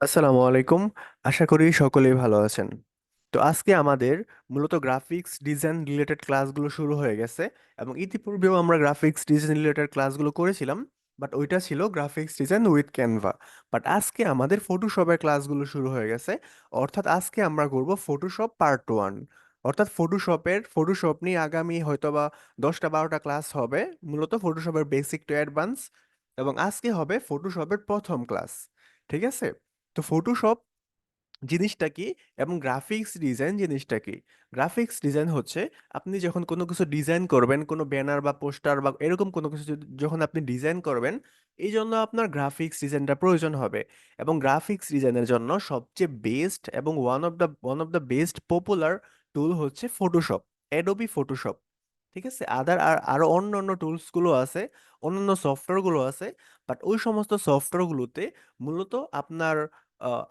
আসসালামু আলাইকুম। আশা করি সকলেই ভালো আছেন। তো আজকে আমাদের মূলত গ্রাফিক্স ডিজাইন রিলেটেড ক্লাসগুলো শুরু হয়ে গেছে, এবং ইতিপূর্বেও আমরা গ্রাফিক্স ডিজাইন রিলেটেড ক্লাসগুলো করেছিলাম, বাট ওইটা ছিল graphics design with Canva. But আজকে আমাদের ফটোশপের ক্লাসগুলো শুরু হয়ে গেছে, অর্থাৎ আজকে আমরা করব ফটোশপ পার্ট 1। অর্থাৎ ফটোশপ নিয়ে আগামী হয়তোবা 10টা 12টা ক্লাস হবে, মূলত ফটোশপের বেসিক টু অ্যাডভান্স, এবং আজকে হবে ফটোশপের প্রথম ক্লাস। ঠিক আছে? তো ফটোশপ জিনিসটা কি এবং গ্রাফিক্স ডিজাইন জিনিসটা কি? গ্রাফিক্স ডিজাইন হচ্ছে আপনি যখন কোনো কিছু ডিজাইন করবেন, কোনো ব্যানার বা পোস্টার বা এরকম কোনো কিছু যখন আপনি ডিজাইন করবেন, এই জন্য আপনার গ্রাফিক্স ডিজাইনটা প্রয়োজন হবে। এবং গ্রাফিক্স ডিজাইনের জন্য সবচেয়ে বেস্ট এবং one of the best popular tool হচ্ছে ফটোশপ, অ্যাডোবি ফটোশপ। ঠিক আছে? আরো অন্য অন্য টুলসগুলো আছে, অন্যান্য সফটওয়্যারগুলো আছে, বাট ওই সমস্ত সফটওয়্যারগুলোতে মূলত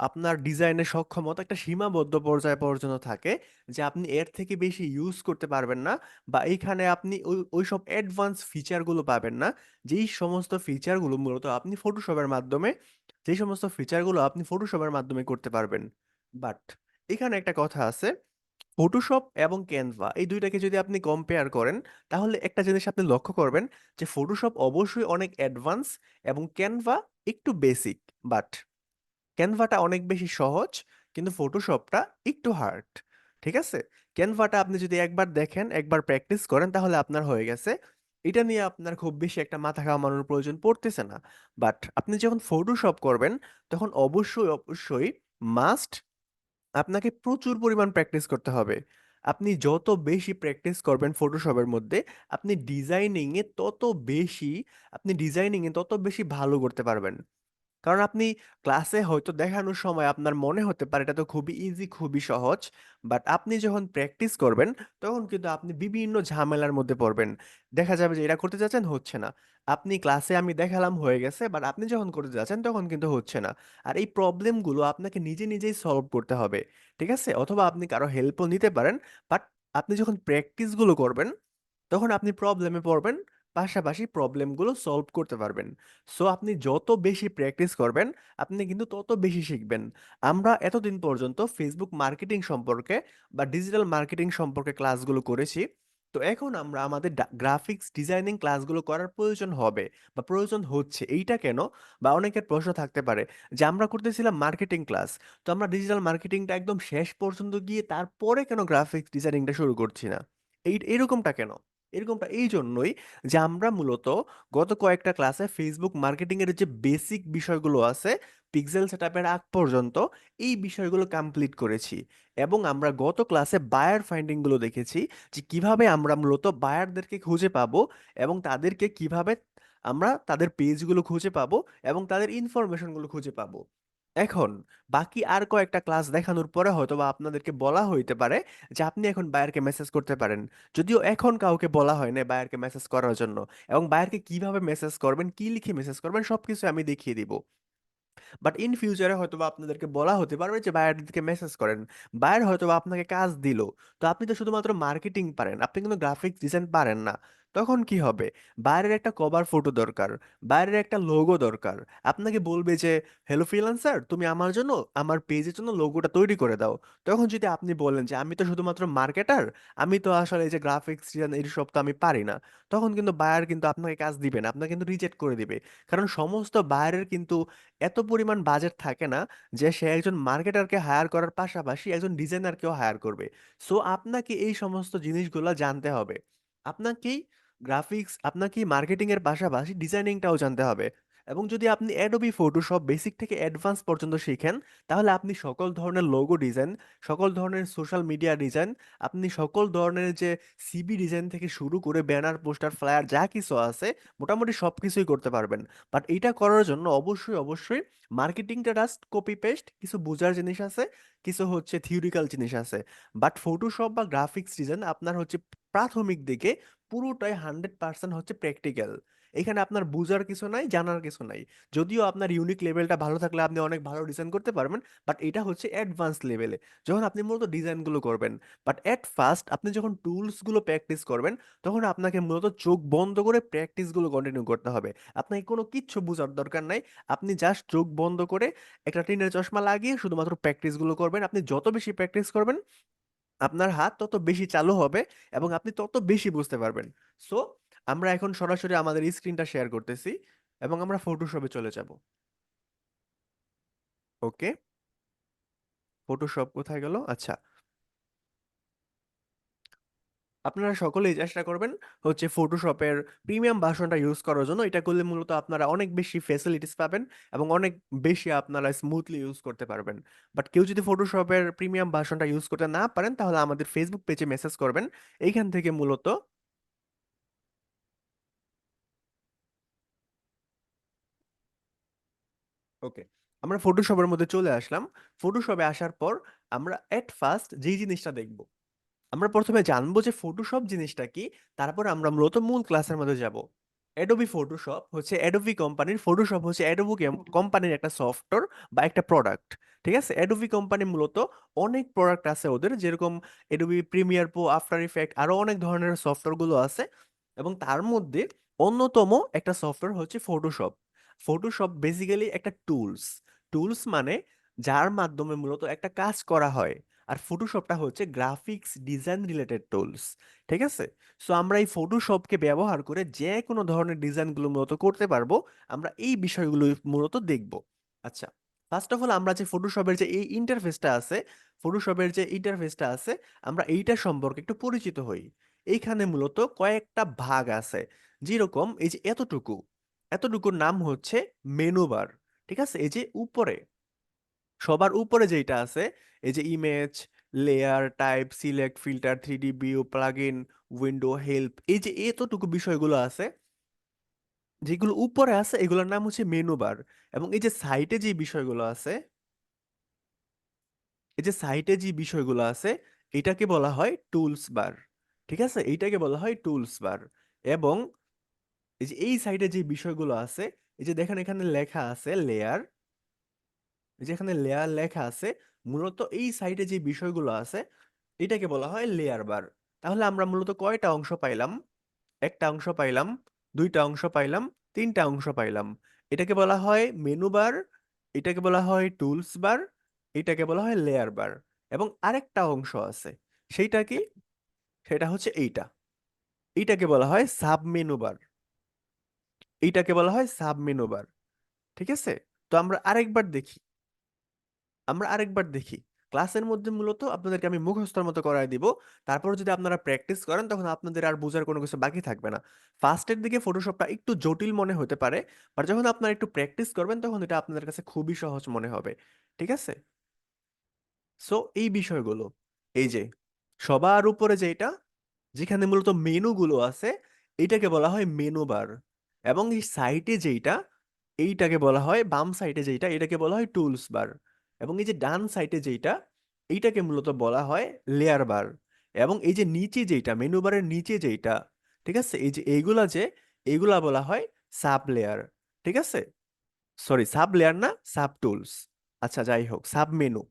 আপনার ডিজাইনের সক্ষমতা একটা সীমাবদ্ধ পর্যায়ে পর্যন্ত থাকে, যে আপনি এর থেকে বেশি ইউজ করতে পারবেন না, বা এইখানে আপনি ওই সব অ্যাডভান্স ফিচারগুলো পাবেন না, যেই সমস্ত ফিচারগুলো মূলত আপনি ফটোশপের মাধ্যমে যেই সমস্ত ফিচারগুলো আপনি ফটোশপের মাধ্যমে করতে পারবেন। বাট এখানে একটা কথা আছে, ফটোশপ এবং ক্যানভা এই দুইটাকে যদি আপনি কম্পেয়ার করেন, তাহলে একটা জিনিস আপনি লক্ষ্য করবেন, যে ফটোশপ অবশ্যই অনেক অ্যাডভান্স এবং ক্যানভা একটু বেসিক। বাট ক্যানভাটা অনেক বেশি সহজ, কিন্তু ফটোশপটা একটু হার্ড। ঠিক আছে? ক্যানভাটা আপনি যদি একবার দেখেন, একবার প্র্যাকটিস করেন, তাহলে আপনার হয়ে গেছে। এটা নিয়ে আপনার খুব বেশি একটা মাথা ঘামানোর প্রয়োজন পড়তেছে না। বাট আপনি যখন ফটোশপ করবেন, তখন অবশ্যই অবশ্যই মাস্ট আপনাকে প্রচুর পরিমাণ প্র্যাকটিস করতে হবে। আপনি যত বেশি প্র্যাকটিস করবেন ফটোশপের মধ্যে, আপনি ডিজাইনিংয়ে তত বেশি আপনি ডিজাইনিংয়ে তত বেশি ভালো করতে পারবেন। কারণ আপনি ক্লাসে হয়তো দেখানোর সময় আপনার মনে হতে পারে এটা তো খুবই ইজি, খুবই সহজ, বাট আপনি যখন প্র্যাকটিস করবেন, তখন কিন্তু আপনি বিভিন্ন ঝামেলার মধ্যে পড়বেন। দেখা যাবে যে এটা করতে যাচ্ছেন, হচ্ছে না। আপনি ক্লাসে আমি দেখালাম হয়ে গেছে, বাট আপনি যখন করতে যাচ্ছেন তখন কিন্তু হচ্ছে না। আর এই প্রবলেমগুলো আপনাকে নিজে নিজেই সলভ করতে হবে। ঠিক আছে? অথবা আপনি কারো হেল্পও নিতে পারেন, বাট আপনি যখন প্র্যাকটিসগুলো করবেন, তখন আপনি প্রবলেমে পড়বেন, পাশাপাশি প্রবলেমগুলো সলভ করতে পারবেন। সো আপনি যত বেশি প্র্যাকটিস করবেন, আপনি কিন্তু তত বেশি শিখবেন। আমরা এতদিন পর্যন্ত ফেসবুক মার্কেটিং সম্পর্কে বা ডিজিটাল মার্কেটিং সম্পর্কে ক্লাসগুলো করেছি। তো এখন আমরা আমাদের গ্রাফিক্স ডিজাইনিং ক্লাসগুলো করার প্রয়োজন হবে বা প্রয়োজন হচ্ছে, এইটা কেন? বা অনেকের প্রশ্ন থাকতে পারে যে আমরা করতেছিলাম মার্কেটিং ক্লাস, তো আমরা ডিজিটাল মার্কেটিংটা একদম শেষ পর্যন্ত গিয়ে তারপরে কেন গ্রাফিক্স ডিজাইনিংটা শুরু করছি না? এরকমটা কেন? এরকমটা এই জন্যই যে আমরা মূলত গত কয়েকটা ক্লাসে ফেসবুক মার্কেটিং এর যে বেসিক বিষয়গুলো আছে, পিক্সেল সেটআপের আগ পর্যন্ত এই বিষয়গুলো কমপ্লিট করেছি। এবং আমরা গত ক্লাসে বায়ার ফাইন্ডিং গুলো দেখেছি, যে কিভাবে আমরা মূলত বায়ারদেরকে খুঁজে পাবো, এবং তাদেরকে কিভাবে আমরা তাদের পেজগুলো খুঁজে পাবো, এবং তাদের ইনফরমেশনগুলো খুঁজে পাবো। এখন বাকি আর কয়েকটা ক্লাস দেখানোর পরে হয়তো বা আপনাদেরকে বলা হইতে পারে যে আপনি এখন বায়ারকে মেসেজ করতে পারেন। যদিও এখন কাউকে বলা হয় না বায়ারকে মেসেজ করার জন্য, এবং বায়ারকে কিভাবে মেসেজ করবেন, কি লিখে মেসেজ করবেন, সবকিছু আমি দেখিয়ে দিব। বাট ইন ফিউচারে হয়তোবা আপনাদেরকে বলা হতে পারবে যে বায়ারদেরকে মেসেজ করেন। বায়ার হয়তোবা আপনাকে কাজ দিল, তো আপনি তো শুধুমাত্র মার্কেটিং পারেন, আপনি কিন্তু গ্রাফিক্স ডিজাইন পারেন না। তখন কি হবে? বায়ারের একটা কভার ফটো দরকার, বায়ারের একটা লোগো দরকার। আপনাকে বলবে যে হ্যালো ফ্রিল্যান্সার, তুমি আমার জন্য আমার পেজের জন্য লোগোটা তৈরি করে দাও। তখন যদি আপনি বলেন যে আমি তো শুধুমাত্র মার্কেটার, আমি তো আসলে এই যে গ্রাফিক্স ডিজাইন এইসব তো আমি পারি না, তখন কিন্তু বায়ার কিন্তু আপনাকে কাজ দিবে না, আপনাকে কিন্তু রিজেক্ট করে দিবে। কারণ সমস্ত বায়ারের কিন্তু এত পরিমাণ বাজেট থাকে না যে সে একজন মার্কেটারকে হায়ার করার পাশাপাশি একজন ডিজাইনারকেও হায়ার করবে। সো আপনাকে এই সমস্ত জিনিসগুলো জানতে হবে। আপনাকেই আপনাকেই মার্কেটিং এর পাশাপাশি ডিজাইনিংটাও জানতে হবে। এবং যদি আপনি অ্যাডোবি ফটোশপ বেসিক থেকে অ্যাডভান্স পর্যন্ত শিখেন, তাহলে আপনি সকল ধরনের লোগো ডিজাইন, সকল ধরনের সোশ্যাল মিডিয়া ডিজাইন, আপনি সকল ধরনের যে সিবি ডিজাইন থেকে শুরু করে ব্যানার, পোস্টার, ফ্লায়ার যা কিছু আছে, মোটামুটি সবকিছুই করতে পারবেন। বাট এটা করার জন্য অবশ্যই অবশ্যই মার্কেটিংটা জাস্ট কপি পেস্ট, কিছু বোঝার জিনিস আছে, কিছু হচ্ছে থিওরিক্যাল জিনিস আছে। বাট ফটোশপ বা গ্রাফিক্স ডিজাইন আপনার হচ্ছে প্রাথমিক দিকে পুরোটাই 100% হচ্ছে প্র্যাকটিক্যাল। এখানে আপনার বুঝার কিছু নাই, জানার কিছু নাই। যদিও আপনার ইউনিক লেভেলটা ভালো থাকলে আপনি অনেক ভালো ডিজাইন করতে পারবেন, বাট এটা হচ্ছে অ্যাডভান্স লেভেলে যখন আপনি মূলত ডিজাইনগুলো করবেন। বাট এট ফার্স্ট আপনি যখন টুলসগুলো প্র্যাকটিস করবেন, তখন আপনাকে মূলত চোখ বন্ধ করে প্র্যাকটিসগুলো কন্টিনিউ করতে হবে। আপনাকে কোনো কিচ্ছু বোঝার দরকার নাই। আপনি জাস্ট চোখ বন্ধ করে একটা টিনের চশমা লাগিয়ে শুধুমাত্র প্র্যাকটিসগুলো করবেন। আপনি যত বেশি প্র্যাকটিস করবেন, আপনার হাত তত বেশি চালু হবে এবং আপনি তত বেশি বুঝতে পারবেন। সো আমরা এখন সরাসরি আমাদের স্ক্রিনটা শেয়ার করতেছি এবং আমরা ফটোশপে চলে যাব। ওকে, ফটোশপ কোথায় গেল? আচ্ছা, আপনারা সকলেই চেষ্টা করবেন হচ্ছে ফটোশপের প্রিমিয়াম ভার্সনটা ইউজ করার জন্য। এটা করলে মূলত আপনারা অনেক বেশি ফেসিলিটিস পাবেন এবং অনেক বেশি আপনারা স্মুথলি ইউজ করতে পারবেন। বাট কেউ যদি ফটোশপের প্রিমিয়াম ভার্সনটা ইউজ করতে না পারেন, তাহলে আমাদের ফেসবুক পেজে মেসেজ করবেন। এইখান থেকে মূলত ওকে, আমরা ফটোশপের মধ্যে চলে আসলাম। ফটোশপে আসার পর আমরা এট ফার্স্ট যেই জিনিসটা দেখব, আমরা প্রথমে জানবো যে ফটোশপ জিনিসটা কি। তারপর আমরা মূলত মূল ক্লাসের মধ্যে যাব। অ্যাডোবি ফটোশপ হচ্ছে অ্যাডোবি কোম্পানির, ফটোশপ হচ্ছে অ্যাডোবি কোম্পানির একটা সফটওয়্যার বা একটা প্রোডাক্ট। ঠিক আছে, অ্যাডোবি কোম্পানি মূলত অনেক প্রোডাক্ট আছে ওদের, যেরকম Adobe Premiere Pro, after effect, আরো অনেক ধরনের সফটওয়্যারগুলো আছে। এবং তার মধ্যে অন্যতম একটা সফটওয়্যার হচ্ছে ফটোশপ। ফটোশপ বেসিক্যালি একটা টুলস। টুলস মানে যার মাধ্যমে মূলত একটা কাজ করা হয়। আর ফটোশপটা হচ্ছে গ্রাফিক্স ডিজাইন রিলেটেড টুলস। ঠিক আছে, সো আমরা এই ফটোশপকে ব্যবহার করে যে কোনো ধরনের ডিজাইনগুলো মূলত করতে পারবো। আমরা এই বিষয়গুলো মূলত দেখব। আচ্ছা, ফার্স্ট অফ অল আমরা যে ফটোশপের যে এই ইন্টারফেসটা আছে, ফটোশপের যে ইন্টারফেসটা আছে, আমরা এইটা সম্পর্কে একটু পরিচিত হই। এইখানে মূলত কয়েকটা ভাগ আছে। যেরকম এই যে এতটুকু, এতটুকুর নাম হচ্ছে মেনু বার। ঠিক আছে, এই যে উপরে, সবার উপরে যেটা আছে, এই যে image, layer, type, select, filter, 3D view, plugin, window, help, এই যে এতটুকু বিষয়গুলো আছে, যেগুলো উপরে আছে এগুলোর নাম হচ্ছে মেনু বার। এবং এই যে সাইটে যে বিষয়গুলো আছে, এই যে সাইটে যে বিষয়গুলো আছে, এটাকে বলা হয় টুলস বার। ঠিক আছে, এইটাকে বলা হয় টুলস বার। এবং এই যে এই সাইডে যে বিষয়গুলো আছে, এই যে দেখেন এখানে লেখা আছে লেয়ার, যেখানে লেয়ার লেখা আছে, মূলত এই সাইডে যে বিষয়গুলো আছে, এটাকে বলা হয় লেয়ার বার। তাহলে আমরা মূলত কয়টা অংশ পাইলাম? একটা অংশ পাইলাম, দুইটা অংশ পাইলাম, তিনটা অংশ পাইলাম। এটাকে বলা হয় মেনু বার, এটাকে বলা হয় টুলস বার, এটাকে বলা হয় লেয়ার বার। এবং আরেকটা অংশ আছে, সেইটা কি? সেটা হচ্ছে এইটা, এইটাকে বলা হয় সাব মেনু বার, এইটাকে বলা হয় সাব মেনু বার। ঠিক আছে, তো আমরা আরেকবার দেখি ক্লাসের মধ্যে মূলত আপনাদেরকে আমি মুখস্থর মতো করায় দিব। তারপর যদি আপনারা প্র্যাকটিস করেন, তখন আপনাদের আর বোঝার কোনো কিছু বাকি থাকবে না। ফার্স্টের দিকে ফটোশপটা একটু জটিল মনে হতে পারে, আর যখন আপনারা একটু প্র্যাকটিস করবেন তখন এটা আপনাদের কাছে খুবই সহজ মনে হবে। ঠিক আছে, সো এই বিষয়গুলো, এই যে সবার উপরে যেটা, যেখানে মূলত মেনুগুলো আছে, এইটাকে বলা হয় মেনু বার। এবং এই সাইটে যেইটা, এইটাকে বলা হয়, বাম সাইডে যেইটা, এটাকে বলা হয় টুলস বার। এবং এই যে ডান সাইডে যেইটা, এইটাকে মূলত বলা হয় লেয়ার বার। এবং এই যে নিচে যেইটা, মেনু বারের নিচে যেইটা, ঠিক আছে, এই যে এইগুলা যে, এইগুলা বলা হয় সাব লেয়ার। ঠিক আছে, সরি, সাব লেয়ার না, সাব টুলস। আচ্ছা, যাই হোক, সাব মেনু।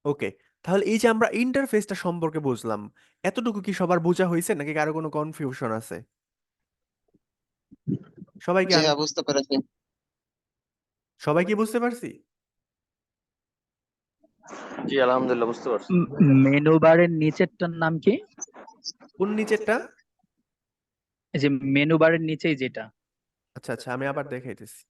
ওকে, তাহলে এই যে আমরা ইন্টারফেসটা সম্পর্কে বুঝলাম, এতটুকু কি সবার বোঝা হয়েছে নাকি কারো কোনো কনফিউশন আছে? সবাই কি জি হ্যাঁ, বুঝতে পেরেছি। সবাই কি বুঝতে পারছি? জি আলহামদুলিল্লাহ বুঝতে পারছি। মেনু বারের নিচেরটার নাম কি? কোন নিচেরটা? এই যে মেনু বারের নিচেই যেটা। আচ্ছা আচ্ছা, আমি আবার দেখাইতেছি।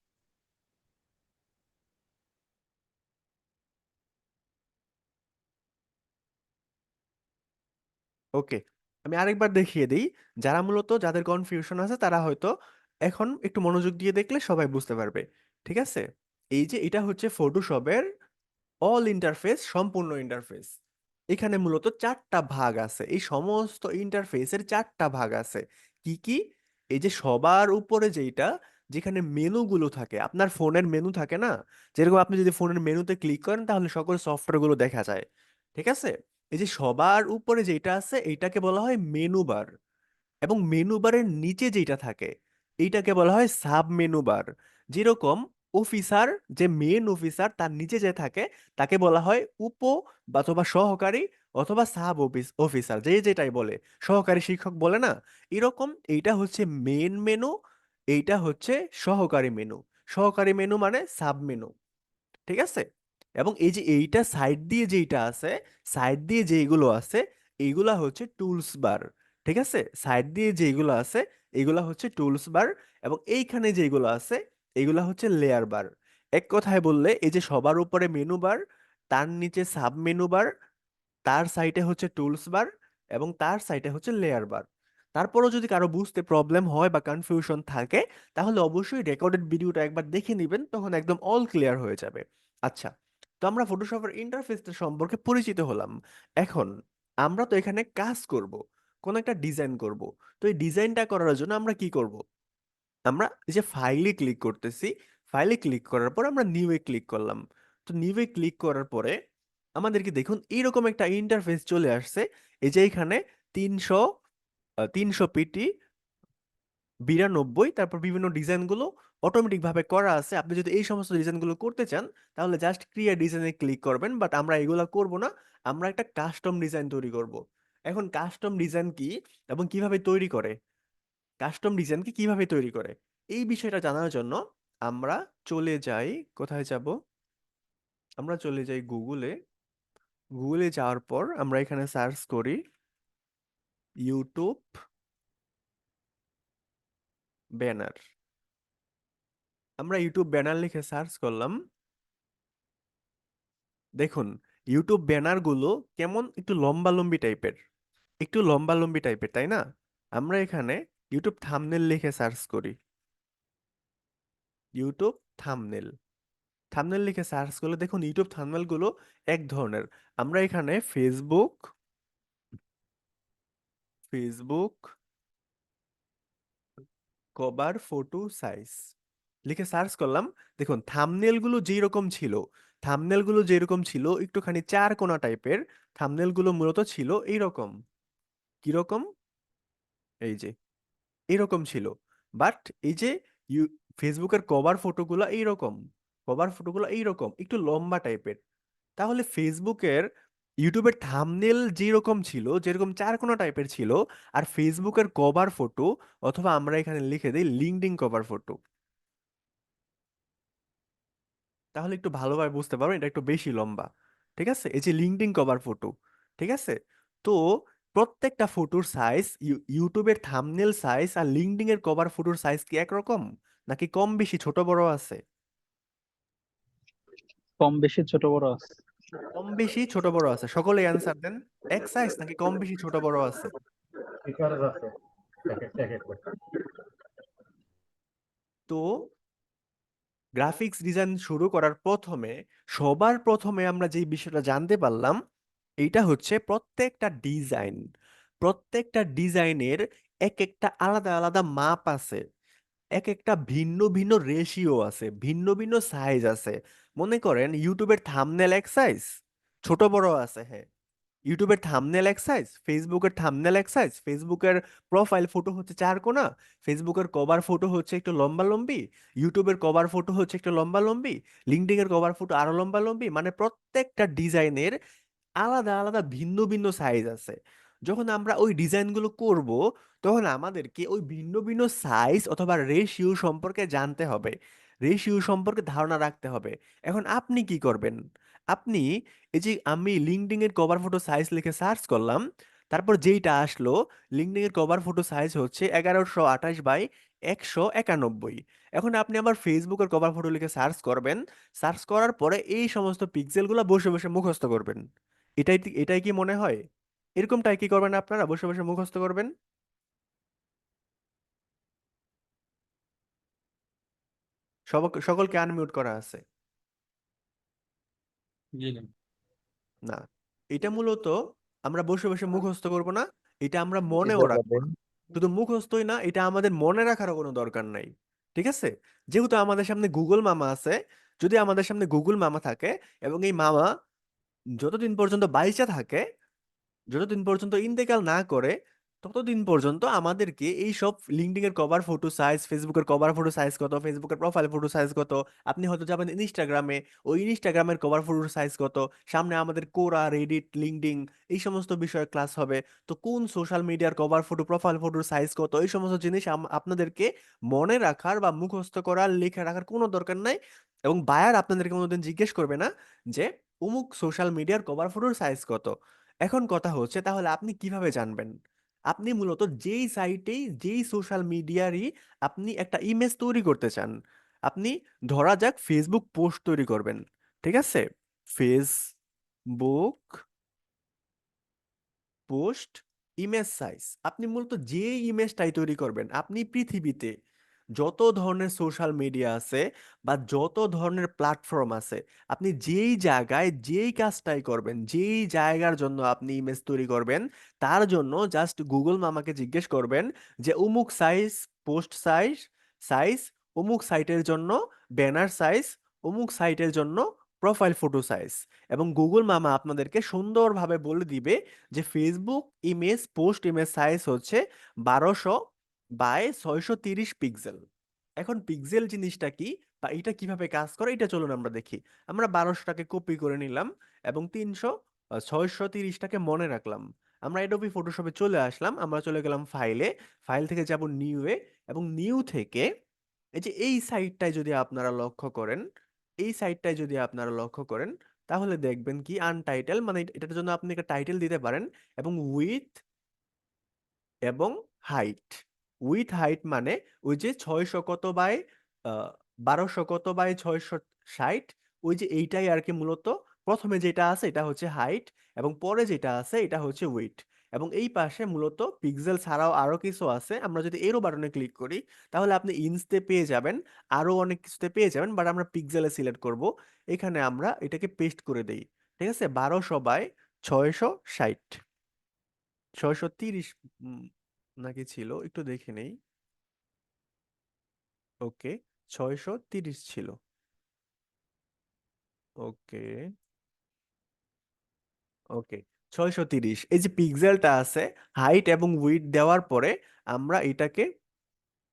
ওকে, আমি আরেকবার দেখিয়ে দিই। যারা মূলত যাদের কনফিউশন আছে তারা হয়তো এখন একটু মনোযোগ দিয়ে দেখলে সবাই বুঝতে পারবে। ঠিক আছে, এই যে এটা হচ্ছে ফটোশপের অল ইন্টারফেস, সম্পূর্ণ ইন্টারফেস। এখানে মূলত চারটা ভাগ আছে, এই সমস্ত ইন্টারফেসের চারটা ভাগ আছে। কি কি? এই যে সবার উপরে যেটা, যেখানে মেনুগুলো থাকে, আপনার ফোনের মেনু থাকে না, যেরকম আপনি যদি ফোনের মেনুতে ক্লিক করেন তাহলে সকল সফটওয়্যারগুলো দেখা যায়। ঠিক আছে, এই যে সবার উপরে যেটা আছে এইটাকে বলা হয় মেনু বার। এবং মেনু বারের নিচে যেটা থাকে, এইটাকে বলা হয় সাব মেনু বার। যেরকম অফিসার, যে মেন অফিসার তার নিচে যে থাকে তাকে বলা হয় উপ বা অথবা সহকারী অথবা সাব অফিসার, যে যেটাই বলে, সহকারী শিক্ষক বলে না, এরকম এইটা হচ্ছে মেন মেনু, এইটা হচ্ছে সহকারী মেনু। সহকারী মেনু মানে সাব মেনু, ঠিক আছে? এবং এই যে এইটা সাইড দিয়ে যেইটা আছে, সাইড দিয়ে যেইগুলো আছে এইগুলা হচ্ছে টুলস বার, ঠিক আছে? সাইড দিয়ে যেইগুলো আছে এইগুলা হচ্ছে টুলস বার, এবং এইখানে যেইগুলো আছে এইগুলা হচ্ছে লেয়ার বার। এক কথায় বললে এই যে সবার উপরে মেনু বার, তার নিচে সাব মেনু বার, তার সাইডে হচ্ছে টুলস বার, এবং তার সাইডে হচ্ছে লেয়ার বার। তারপরও যদি কারো বুঝতে প্রবলেম হয় বা কনফিউশন থাকে, তাহলে অবশ্যই রেকর্ডেড ভিডিওটা একবার দেখে নেবেন, তখন একদম অল ক্লিয়ার হয়ে যাবে। আচ্ছা, তো আমরা ফটোশপের ইন্টারফেসটা সম্পর্কে পরিচিত হলাম। এখন আমরা তো এখানে কাজ করব, কোন একটা ডিজাইন করব। তো এই ডিজাইনটা করার জন্য আমরা কি করব? আমরা এই যে ফাইলে ক্লিক করতেছি, ফাইলে ক্লিক করার পর আমরা নিউ এ ক্লিক করলাম। তো নিউ এ ক্লিক করার পরে আমাদেরকে দেখুন এইরকম একটা ইন্টারফেস চলে আসছে। এই যে এখানে 300 300 পিটি 92, তারপর বিভিন্ন ডিজাইনগুলো অটোমেটিক ভাবে করা আছে। আপনি যদি এই সমস্ত ডিজাইনগুলো করতে চান তাহলে জাস্ট ক্রিয়েট ডিজাইনে ক্লিক করবেন, বাট আমরা এগুলো করব না। আমরা একটা কাস্টম ডিজাইন তৈরি করব। এখন কাস্টম ডিজাইন কি এবং কিভাবে তৈরি করে, কাস্টম ডিজাইনকে কিভাবে তৈরি করে, এই বিষয়টা জানার জন্য আমরা চলে যাই, কোথায় যাব, আমরা চলে যাই গুগলে। গুগলে যাওয়ার পর আমরা এখানে সার্চ করি ইউটিউব ব্যানার। আমরা ইউটিউব ব্যানার লিখে সার্চ করলাম। দেখুন ইউটিউব ব্যানার গুলো কেমন, একটু লম্বা লম্বি টাইপের, একটু লম্বা লম্বি টাইপের, তাই না? আমরা এখানে ইউটিউব থাম্বনেল লিখে সার্চ করি, ইউটিউব থাম্বনেল। থাম্বনেল লিখে সার্চ করলে দেখুন ইউটিউব থাম্বনেল গুলো এক ধরনের। আমরা এখানে Facebook, Facebook cover photo size লিখে সার্চ করলাম। দেখুন থাম্বনেল গুলো যেই রকম ছিল, থাম্বনেল গুলো যেরকম ছিল একটুখানি চার কোনা টাইপের, থাম্বনেল গুলো মূলত ছিল এইরকম। কিরকম? এই যে এরকম ছিল। বাট এই যে ইউ ফেসবুকের কভার ফটোগুলো এইরকম, কভার ফটোগুলো এইরকম একটু লম্বা টাইপের। তাহলে ফেসবুকের, ইউটিউবের থাম্বনেল যেরকম ছিল, যেরকম চারকোনা টাইপের ছিল, আর ফেসবুকের কভার ফটো, অথবা আমরা এখানে লিখে দিই লিঙ্কডইন কভার ফটো, তাহলে একটু ভালোভাবে বুঝতে পারবেন এটা একটু বেশি লম্বা। ঠিক আছে, এই যে লিঙ্কডইন কভার ফটো, ঠিক আছে? তো প্রত্যেকটা ফটোর সাইজ, ইউটিউবের থাম্বনেল সাইজ আর লিঙ্কডইন এর কভার ফটোর সাইজ কি একরকম, নাকি কম বেশি ছোট বড় আছে? কম বেশি ছোট বড় আছে। কম বেশি ছোট বড় আছে, সকলে অ্যান্সার দেন। এক সাইজ নাকি কম বেশি ছোট বড় আছে? ডিফারেন্স আছে এক একটা এক একটা। তো গ্রাফিক্স ডিজাইন শুরু করার প্রথমে, সবার প্রথমে আমরা যেই বিষয়টা জানতে পারলাম এইটা হচ্ছে প্রত্যেকটা ডিজাইন, প্রত্যেকটা ডিজাইনের এক একটা আলাদা আলাদা মাপ আছে, এক একটা ভিন্ন ভিন্ন রেশিও আছে, ভিন্ন ভিন্ন সাইজ আছে। মনে করেন ইউটিউবের থাম্বনেল এক সাইজ, ছোট বড় আছে, হ্যাঁ। ইউটিউবের থাম্বনেল এক সাইজ, ফেসবুকের থাম্বনেল এক সাইজ, ফেসবুকের প্রোফাইল ফটো হচ্ছে চার কোণা, ফেসবুকের কভার ফটো হচ্ছে একটু লম্বা লম্বি, ইউটিউবের কভার ফটো হচ্ছে একটু লম্বা লম্বি, লিঙ্কডইন এর কভার ফটো আরো লম্বা লম্বি, মানে প্রত্যেকটা ডিজাইনের আলাদা আলাদা ভিন্ন ভিন্ন সাইজ আছে। যখন আমরা ওই ডিজাইনগুলো করব, তখন আমাদেরকে ওই ভিন্ন ভিন্ন সাইজ অথবা রেশিও সম্পর্কে জানতে হবে, রেশিও সম্পর্কে ধারণা রাখতে হবে। এখন আপনি কি করবেন? আপনি এই যে আমি লিঙ্কডইন এর কভার ফটো সাইজ লিখে সার্চ করলাম, তারপর যেইটা আসলো, লিঙ্কডইন এর কভার ফটো সাইজ হচ্ছে 1128 বাই 191। এখন আপনি আবার ফেসবুকের কভার ফটো লিখে সার্চ করবেন, সার্চ করার পরে এই সমস্ত পিক্সেলগুলো বসে বসে মুখস্থ করবেন। এটাই কি মনে হয়? এরকমটাই কি করবেন আপনারা, বসে বসে মুখস্থ করবেন? সকলকে আনমিউট করা আছে? জি না। না, এটা মূলত আমরা বসে বসে মুখস্থ করব না, এটা আমরা মনেও টিচার রাখবো পাবেন। না। শুধু মুখস্থই না, এটা আমাদের মনে রাখারও কোনো দরকার নাই। ঠিক আছে? যেহেতু আমাদের সামনে গুগল মামা আছে, যদি আমাদের সামনে গুগল মামা থাকে এবং এই মামা যতদিন পর্যন্ত বাইচা থাকে, যতদিন পর্যন্ত ইন্তেকাল না করে, ততদিন পর্যন্ত আমাদেরকে এই সব লিঙ্কডইন এর কভার ফটো সাইজ, ফেসবুকের কভার ফটো সাইজ কত, ফেসবুকের প্রোফাইল ফটো সাইজ কত, আপনি হয়তো যাবেন ইনস্টাগ্রামে, ওই ইনস্টাগ্রামের কভার ফটো সাইজ কত, সামনে আমাদের কোরা, রেডিট, লিঙ্কডইন এই সমস্ত বিষয়ে ক্লাস হবে। তো কোন সোশ্যাল মিডিয়ার কভার ফটো, প্রোফাইল ফটোর সাইজ কত, এই সমস্ত জিনিস আপনাদেরকে মনে রাখার বা মুখস্থ করার, লিখে রাখার কোনো দরকার নাই। এবং বায়ার আপনাদেরকে কোনোদিন জিজ্ঞেস করবে না যে অমুক সোশ্যাল মিডিয়ার কভার ফটোর সাইজ কত। এখন কথা হচ্ছে, তাহলে আপনি কিভাবে জানবেন? আপনি মূলত যেই সাইটেই, যেই সোশ্যাল মিডিয়ারই আপনি একটা ইমেজ তৈরি করতে চান, আপনি ধরা যাক ফেসবুক পোস্ট তৈরি করবেন, ঠিক আছে? ফেসবুক পোস্ট ইমেজ সাইজ, আপনি মূলত যে ইমেজটাই তৈরি করবেন, আপনি পৃথিবীতে যত ধরনের সোশ্যাল মিডিয়া আছে বা যত ধরনের প্ল্যাটফর্ম আছে, আপনি যেই জায়গায় যেই কাজটাই করবেন, যেই জায়গার জন্য আপনি ইমেজ তৈরি করবেন, তার জন্য জাস্ট গুগল মামাকে জিজ্ঞেস করবেন যে অমুক সাইজ, পোস্ট সাইজ সাইজ, অমুক সাইটের জন্য ব্যানার সাইজ, অমুক সাইটের জন্য প্রোফাইল ফটো সাইজ, এবং গুগল মামা আপনাদেরকে সুন্দরভাবে বলে দিবে যে Facebook image, post image size হচ্ছে 1200 বাই 630 পিক্সেল। এখন পিক্সেল জিনিসটা কি বা এটা কিভাবে কাজ করে, এটা চলুন আমরা দেখি। আমরা 1200টাকে কপি করে নিলাম এবং 630টাকে মনে রাখলাম। আমরা এডোবি ফটোশপে চলে আসলাম, আমরা চলে গেলাম ফাইলে, ফাইল থেকে যাব নিউয়ে, এবং নিউ থেকে এই যে এই সাইটটায় যদি আপনারা লক্ষ্য করেন, এই সাইটটায় যদি আপনারা লক্ষ্য করেন, তাহলে দেখবেন কি আনটাইটেল, মানে এটার জন্য আপনি একটা টাইটেল দিতে পারেন, এবং উইথ এবং হাইট। উইথ হাইট মানে ওই যে 600 কত বাই 1200 কত বাই 660, ওই যে এইটাই আর কি। মূলত প্রথমে যেটা আছে এটা হচ্ছে হাইট, এবং পরে যেটা আছে এটা হচ্ছে উইথ। এবং এই পাশে মূলত পিক্সেল ছাড়াও আরো কিছু আছে। আমরা যদি এরো বাটনে ক্লিক করি, তাহলে আপনি ইঞ্চতে পেয়ে যাবেন, আরো অনেক কিছুতে পেয়ে যাবেন, বাট আমরা পিক্সেলে সিলেক্ট করব। এখানে আমরা এটাকে পেস্ট করে দেই, ঠিক আছে? 1200 বাই 660, 630 নাকি ছিল, একটু দেখে নেই। ওকে, 630 ছিল। ওকে, ওকে, 630, এই যে পিক্সেলটা আছে, হাইট এবং উইডথ দেওয়ার পরে আমরা এটাকে,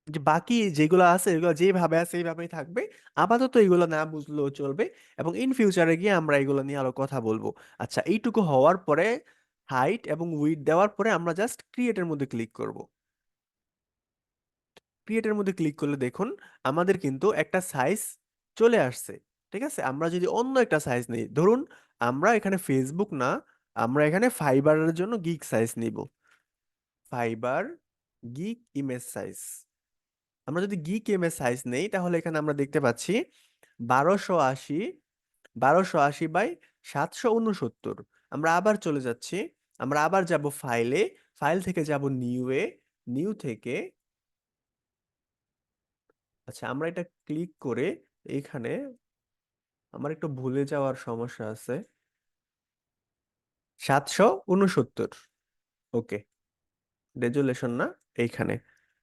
যে বাকি যেগুলো আছে এগুলো যেভাবে আছে এইভাবেই থাকবে। আপাতত এগুলো না বুঝলেও চলবে, এবং ইন ফিউচারে গিয়ে আমরা এগুলো নিয়ে আরো কথা বলবো। আচ্ছা, এইটুকু হওয়ার পরে, হাইট এবং উইডথ দেওয়ার পরে আমরা জাস্ট ক্রিয়েটের মধ্যে ক্লিক করব। ক্রিয়েটের মধ্যে ক্লিক করলে দেখুন আমাদের কিন্তু একটা সাইজ চলে আসছে, ঠিক আছে? আমরা যদি অন্য একটা সাইজ নেই, ধরুন আমরা এখানে ফেসবুক না, আমরা এখানে ফাইবারের জন্য গিগ সাইজ নিব। ফাইবার গিগ ইমেজ সাইজ, আমরা যদি গিগ ইমেজ সাইজ নেই, তাহলে এখানে আমরা দেখতে পাচ্ছি 1280, 1280 বাই 769। আমরা আবার চলে যাচ্ছি, আমরা আবার যাব ফাইলে, ফাইল থেকে যাব নিউয়ে, নিউ থেকে, আচ্ছা আমরা এটা ক্লিক করে এইখানে, আমার একটু ভুলে যাওয়ার সমস্যা আছে, 769। ওকে, রেজুলেশন না, এইখানে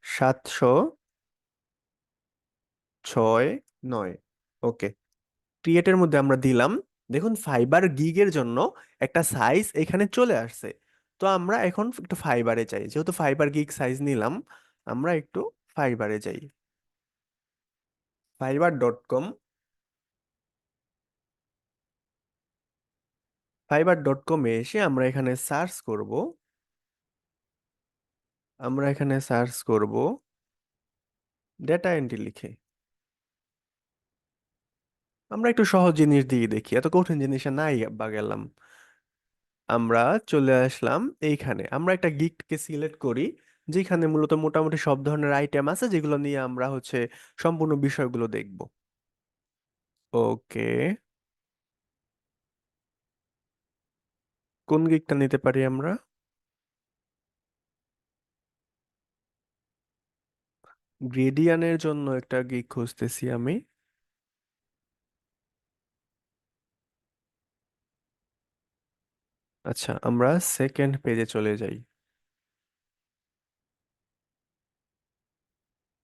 769। ওকে, ক্রিয়েটের মধ্যে আমরা দিলাম। দেখুন ফাইবার গিগের জন্য একটা সাইজ এখানে চলে আসছে। তো আমরা এখন একটু ফাইবারে যাই, যেহেতু ফাইবার গিগ সাইজ নিলাম, আমরা একটু ফাইবারে যাই, fiverr.com। fiverr.com-এ এসে আমরা এখানে সার্চ করব, আমরা এখানে সার্চ করব ডেটা এন্ট্রি লিখে। আমরা একটু সহজ জিনিস দিয়ে দেখি, এত কঠিন জিনিসে নাই বা গেলাম। আমরা চলে আসলাম এইখানে, আমরা একটা গিগকে সিলেক্ট করি, যেখানে মূলত মোটামুটি সব ধরনের আইটেম আছে, যেগুলো নিয়ে আমরা হচ্ছে সম্পূর্ণ বিষয়গুলো দেখব। ওকে, কোন গিগটা নিতে পারি আমরা? গ্রেডিয়ানের জন্য একটা গিগ খুঁজতেছি আমি। আচ্ছা, আমরা সেকেন্ড পেজে চলে যাই,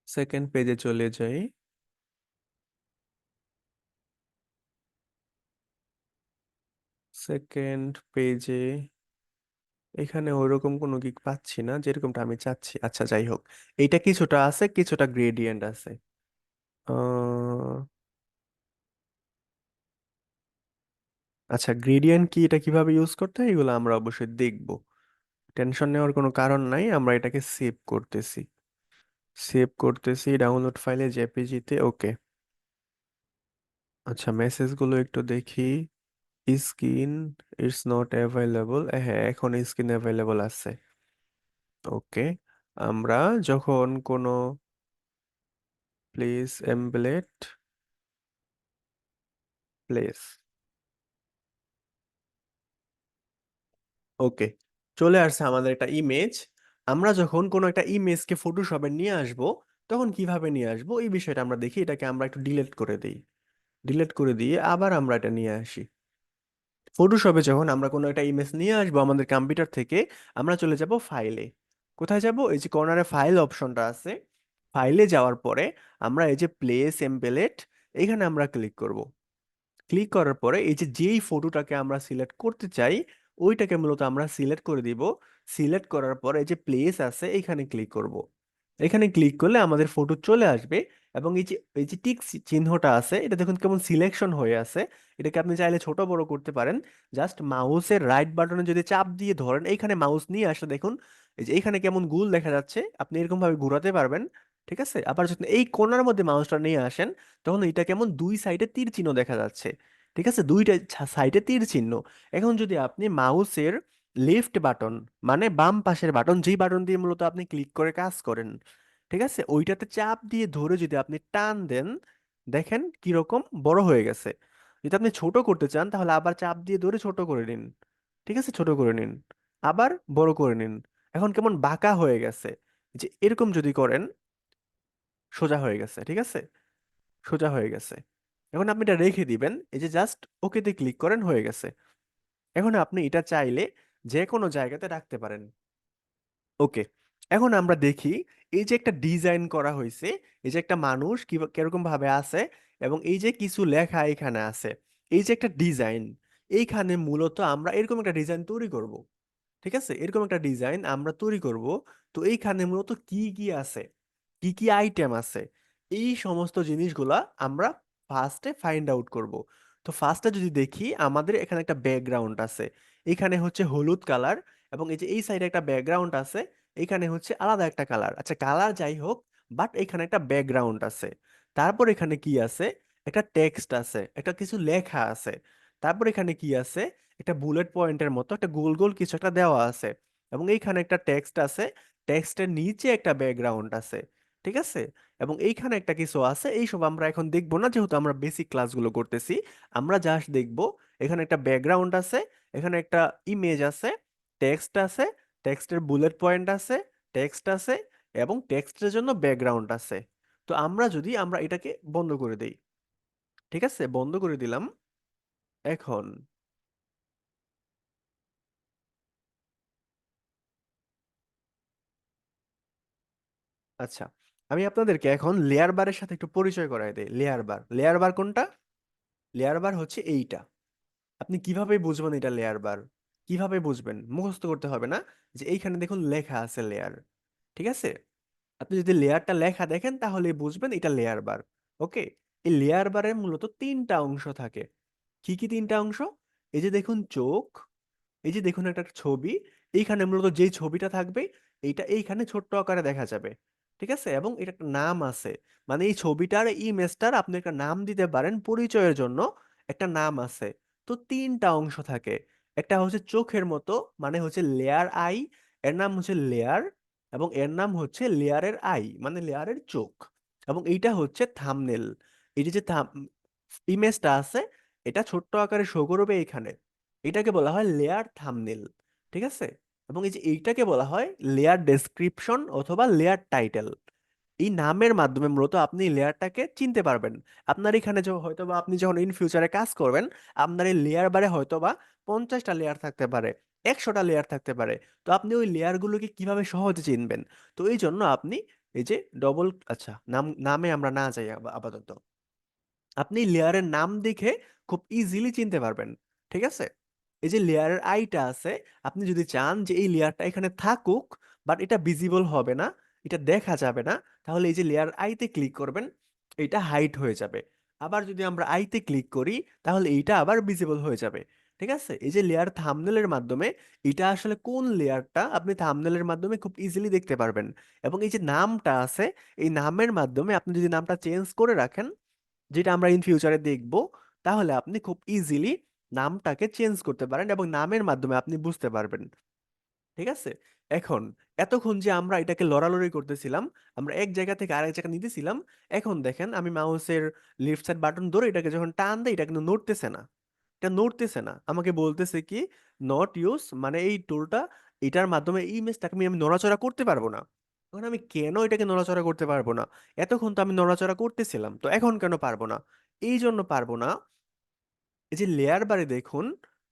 সেকেন্ড পেজে চলে যাই, সেকেন্ড পেজে এখানে ওইরকম কোনো গিক পাচ্ছি না যেরকমটা আমি চাচ্ছি। আচ্ছা, যাই হোক, এইটা কিছুটা আছে, কিছুটা গ্রেডিয়েন্ট আছে। আহ, আচ্ছা, গ্রেডিয়েন্ট কি, এটা কিভাবে ইউজ করতে হয় এগুলো আমরা অবশ্যই দেখব। টেনশন নেওয়ার কোনো কারণ নাই, আমরা এটাকে সেভ করতেছি। সেভ করতেছি ডাউনলোড ফাইলে জেপিজিতে। ওকে। আচ্ছা, মেসেজগুলো একটু দেখি। স্ক্রিন ইটস নট অ্যাভেলেবল, হ্যাঁ এখন স্ক্রিন অ্যাভেলেবল আছে। ওকে। আমরা যখন কোনো প্লেস এমবেলেড প্লেস, ওকে, চলে আসছে আমাদের একটা ইমেজ। আমরা যখন কোনো একটা ইমেজকে ফটোশপে নিয়ে আসব, তখন কিভাবে নিয়ে আসবো এই বিষয়টা আমরা দেখি। এটাকে আমরা একটু ডিলিট করে দিই। ডিলিট করে দিয়ে আবার আমরা এটা নিয়ে আসি। ফটোশপে যখন আমরা কোনো একটা ইমেজ নিয়ে আসবো আমাদের কম্পিউটার থেকে, আমরা চলে যাব ফাইলে। কোথায় যাব? এই যে কর্নারে ফাইল অপশনটা আছে, ফাইলে যাওয়ার পরে আমরা এই যে প্লেস এমবেলেড, এখানে আমরা ক্লিক করব। ক্লিক করার পরে এই যে যেই ফটোটাকে আমরা সিলেক্ট করতে চাই, ওইটাকে মূলত আমরা সিলেক্ট করে দিব। সিলেক্ট করার পরে এই যে প্লেস আছে এখানে ক্লিক করব। এখানে ক্লিক করলে আমাদের ফটো চলে আসবে। এবং এই যে টিক চিহ্নটা আছে, এটা দেখুন কেমন সিলেকশন হয়ে আছে। এটাকে আপনি চাইলে ছোট বড় করতে পারেন। জাস্ট মাউসের রাইট বাটনে যদি চাপ দিয়ে ধরেন, এইখানে মাউস নিয়ে আসলে দেখুন এই যে এখানে কেমন গোল দেখা যাচ্ছে, আপনি এরকম ভাবে ঘোরাতে পারবেন। ঠিক আছে, আবার যদি এই কোণার মধ্যে মাউসটা নিয়ে আসেন, তখন এটা কেমন দুই সাইডে তীর চিহ্ন দেখা যাচ্ছে। ঠিক আছে, দুইটা সাইডে তীর চিহ্ন। এখন যদি আপনি মাউসের লেফট বাটন, মানে বাম পাশের বাটন, যেই বাটন দিয়ে মূলত আপনি ক্লিক করে কাজ করেন, ঠিক আছে, ওইটাতে চাপ দিয়ে ধরে যদি আপনি টান দেন, দেখেন কিরকম বড় হয়ে গেছে। যদি আপনি ছোট করতে চান তাহলে আবার চাপ দিয়ে ধরে ছোট করে নিন। ঠিক আছে, ছোট করে নিন, আবার বড় করে নিন। এখন কেমন বাঁকা হয়ে গেছে। যে এরকম যদি করেন, সোজা হয়ে গেছে। ঠিক আছে, সোজা হয়ে গেছে। এখন আপনি এটা রেখে দিবেন, এই যে জাস্ট ওকেতে ক্লিক করেন, হয়ে গেছে। এখন আপনি এটা চাইলে যে কোনো জায়গাতে রাখতে পারেন। ওকে। এখন আমরা দেখি এই যে একটা ডিজাইন করা হয়েছে, এই যে একটা মানুষ কি কিরকম ভাবে আছে, এবং এই যে কিছু লেখা এখানে আছে, এই যে একটা ডিজাইন, এইখানে মূলত আমরা এরকম একটা ডিজাইন তৈরি করব। ঠিক আছে, এরকম একটা ডিজাইন আমরা তৈরি করব। তো এইখানে মূলত কি কি আছে, কি কি আইটেম আছে, এই সমস্ত জিনিসগুলা আমরা ফার্স্টে ফাইন্ড আউট করব। তো ফার্স্টে যদি দেখি, আমাদের এখানে একটা ব্যাকগ্রাউন্ড আছে, এখানে হচ্ছে হলুদ কালার, এবং এই যে এই সাইডে একটা ব্যাকগ্রাউন্ড আছে, এখানে হচ্ছে আলাদা একটা কালার। আচ্ছা, কালার যাই হোক, বাট এখানে একটা ব্যাকগ্রাউন্ড আছে। তারপর এখানে কি আছে? একটা টেক্সট আছে, একটা কিছু লেখা আছে। তারপর এখানে কি আছে? একটা বুলেট পয়েন্টের মতো একটা গোল গোল কিছু একটা দেওয়া আছে। এবং এইখানে একটা টেক্সট আছে, টেক্সটের নিচে একটা ব্যাকগ্রাউন্ড আছে। ঠিক আছে, এবং এইখানে একটা কিছু আছে, এইসব আমরা এখন দেখবো না, যেহেতু আমরা বেসিক ক্লাসগুলো করতেছি। আমরা জাস্ট দেখবো এখানে একটা ব্যাকগ্রাউন্ড আছে, এখানে একটা ইমেজ আছে, টেক্সট আছে, টেক্সটের বুলেট পয়েন্ট আছে, টেক্সট আছে, এবং টেক্সটের জন্য ব্যাকগ্রাউন্ড আছে। তো আমরা এটাকে বন্ধ করে দেই। ঠিক আছে, বন্ধ করে দিলাম। এখন আচ্ছা, আমি আপনাদেরকে এখন লেয়ার বারের সাথে একটু পরিচয় করাই দেই। লেয়ার বার, লেয়ার বার কোনটা? লেয়ার বার হচ্ছে এইটা। আপনি কিভাবে বুঝবেন এটা লেয়ার বার? কিভাবে বুঝবেন? মুখস্থ করতে হবে না। যে এইখানে দেখুন লেখা আছে লেয়ার। ঠিক আছে, আপনি যদি লেয়ারটা লেখা দেখেন তাহলে বুঝবেন এটা লেয়ার বার। ওকে। এই লেয়ার বারের মূলত তিনটা অংশ থাকে। কি কি তিনটা অংশ? এই যে দেখুন চোখ, এই যে দেখুন একটা ছবি, এইখানে মূলত যেই ছবিটা থাকবে, এইটা এইখানে ছোট্ট আকারে দেখা যাবে। ঠিক আছে, এবং এটা একটা নাম আছে, মানে এই ছবিটার ইমেজটার আপনি একটা নাম দিতে পারেন পরিচয়ের জন্য, একটা নাম আছে। তো তিনটা অংশ থাকে। একটা হচ্ছে চোখের মতো, মানে হচ্ছে লেয়ার আই, এর নাম হচ্ছে লেয়ার। এবং এর নাম হচ্ছে লেয়ারের আই, মানে লেয়ারের চোখ। এবং এইটা হচ্ছে থাম্বনেল। এই যে যে ইমেজটা আছে, এটা ছোট্ট আকারে শো করবে এখানে, এটাকে বলা হয় লেয়ার থাম্বনেল। ঠিক আছে, এবং এই যে এইটাকে বলা হয় লেয়ার ডেসক্রিপশন অথবা লেয়ার টাইটেল। এই নামের মাধ্যমে মূলত আপনি লেয়ারটাকে চিনতে পারবেন। আপনার এখানে হয়তোবা আপনি যখন ইন ফিউচারে কাজ করবেন, আপনার এই লেয়ার বারে হয়তোবা 50টা লেয়ার থাকতে পারে, 100টা লেয়ার থাকতে পারে। তো আপনি ওই লেয়ারগুলোকে কিভাবে সহজে চিনবেন? তো এই জন্য আপনি এই যে ডবল, আচ্ছা নামে আমরা না যাই আপাতত, আপনি লেয়ারের নাম দেখে খুব ইজিলি চিনতে পারবেন। ঠিক আছে, এই যে লেয়ারের আইটা আছে, আপনি যদি চান যে এই লেয়ারটা এখানে থাকুক বাট এটা ভিজিবল হবে না, এটা দেখা যাবে না, তাহলে এই যে লেয়ার আইতে ক্লিক করবেন, এটা হাইড হয়ে যাবে। আবার যদি আমরা আইতে ক্লিক করি, তাহলে এইটা আবার ভিজিবল হয়ে যাবে। ঠিক আছে, এই যে লেয়ার থাম্বনেলের মাধ্যমে এটা আসলে কোন লেয়ারটা আপনি থাম্বনেলের মাধ্যমে খুব ইজিলি দেখতে পারবেন। এবং এই যে নামটা আছে, এই নামের মাধ্যমে আপনি যদি নামটা চেঞ্জ করে রাখেন, যেটা আমরা ইন ফিউচারে দেখব, তাহলে আপনি খুব ইজিলি নামটাকে চেঞ্জ করতে পারেন এবং নামের মাধ্যমে আপনি বুঝতে পারবেন। ঠিক আছে, এখন এতক্ষণ যে আমরা এটাকে লড়ালড়ি করতেছিলাম, আমরা এক জায়গা থেকে আরেক জায়গা নিতেছিলাম, এখন দেখেন আমি মাউসের লেফট সাইড বাটন ধরে এটাকে যখন টান দেই, এটা কিন্তু নড়তেছে না। এটা নড়তেছে না, আমাকে বলতেছে কি নট ইউজ, মানে এই টুলটা, এটার মাধ্যমে এই ইমেজটাকে আমি নড়াচড়া করতে পারবো না। এখন আমি কেন এটাকে নড়াচড়া করতে পারবো না? এতক্ষণ তো আমি নড়াচড়া করতেছিলাম, তো এখন কেন পারবো না? এই জন্য পারবো না, এই যে লেয়ার বারে দেখুন,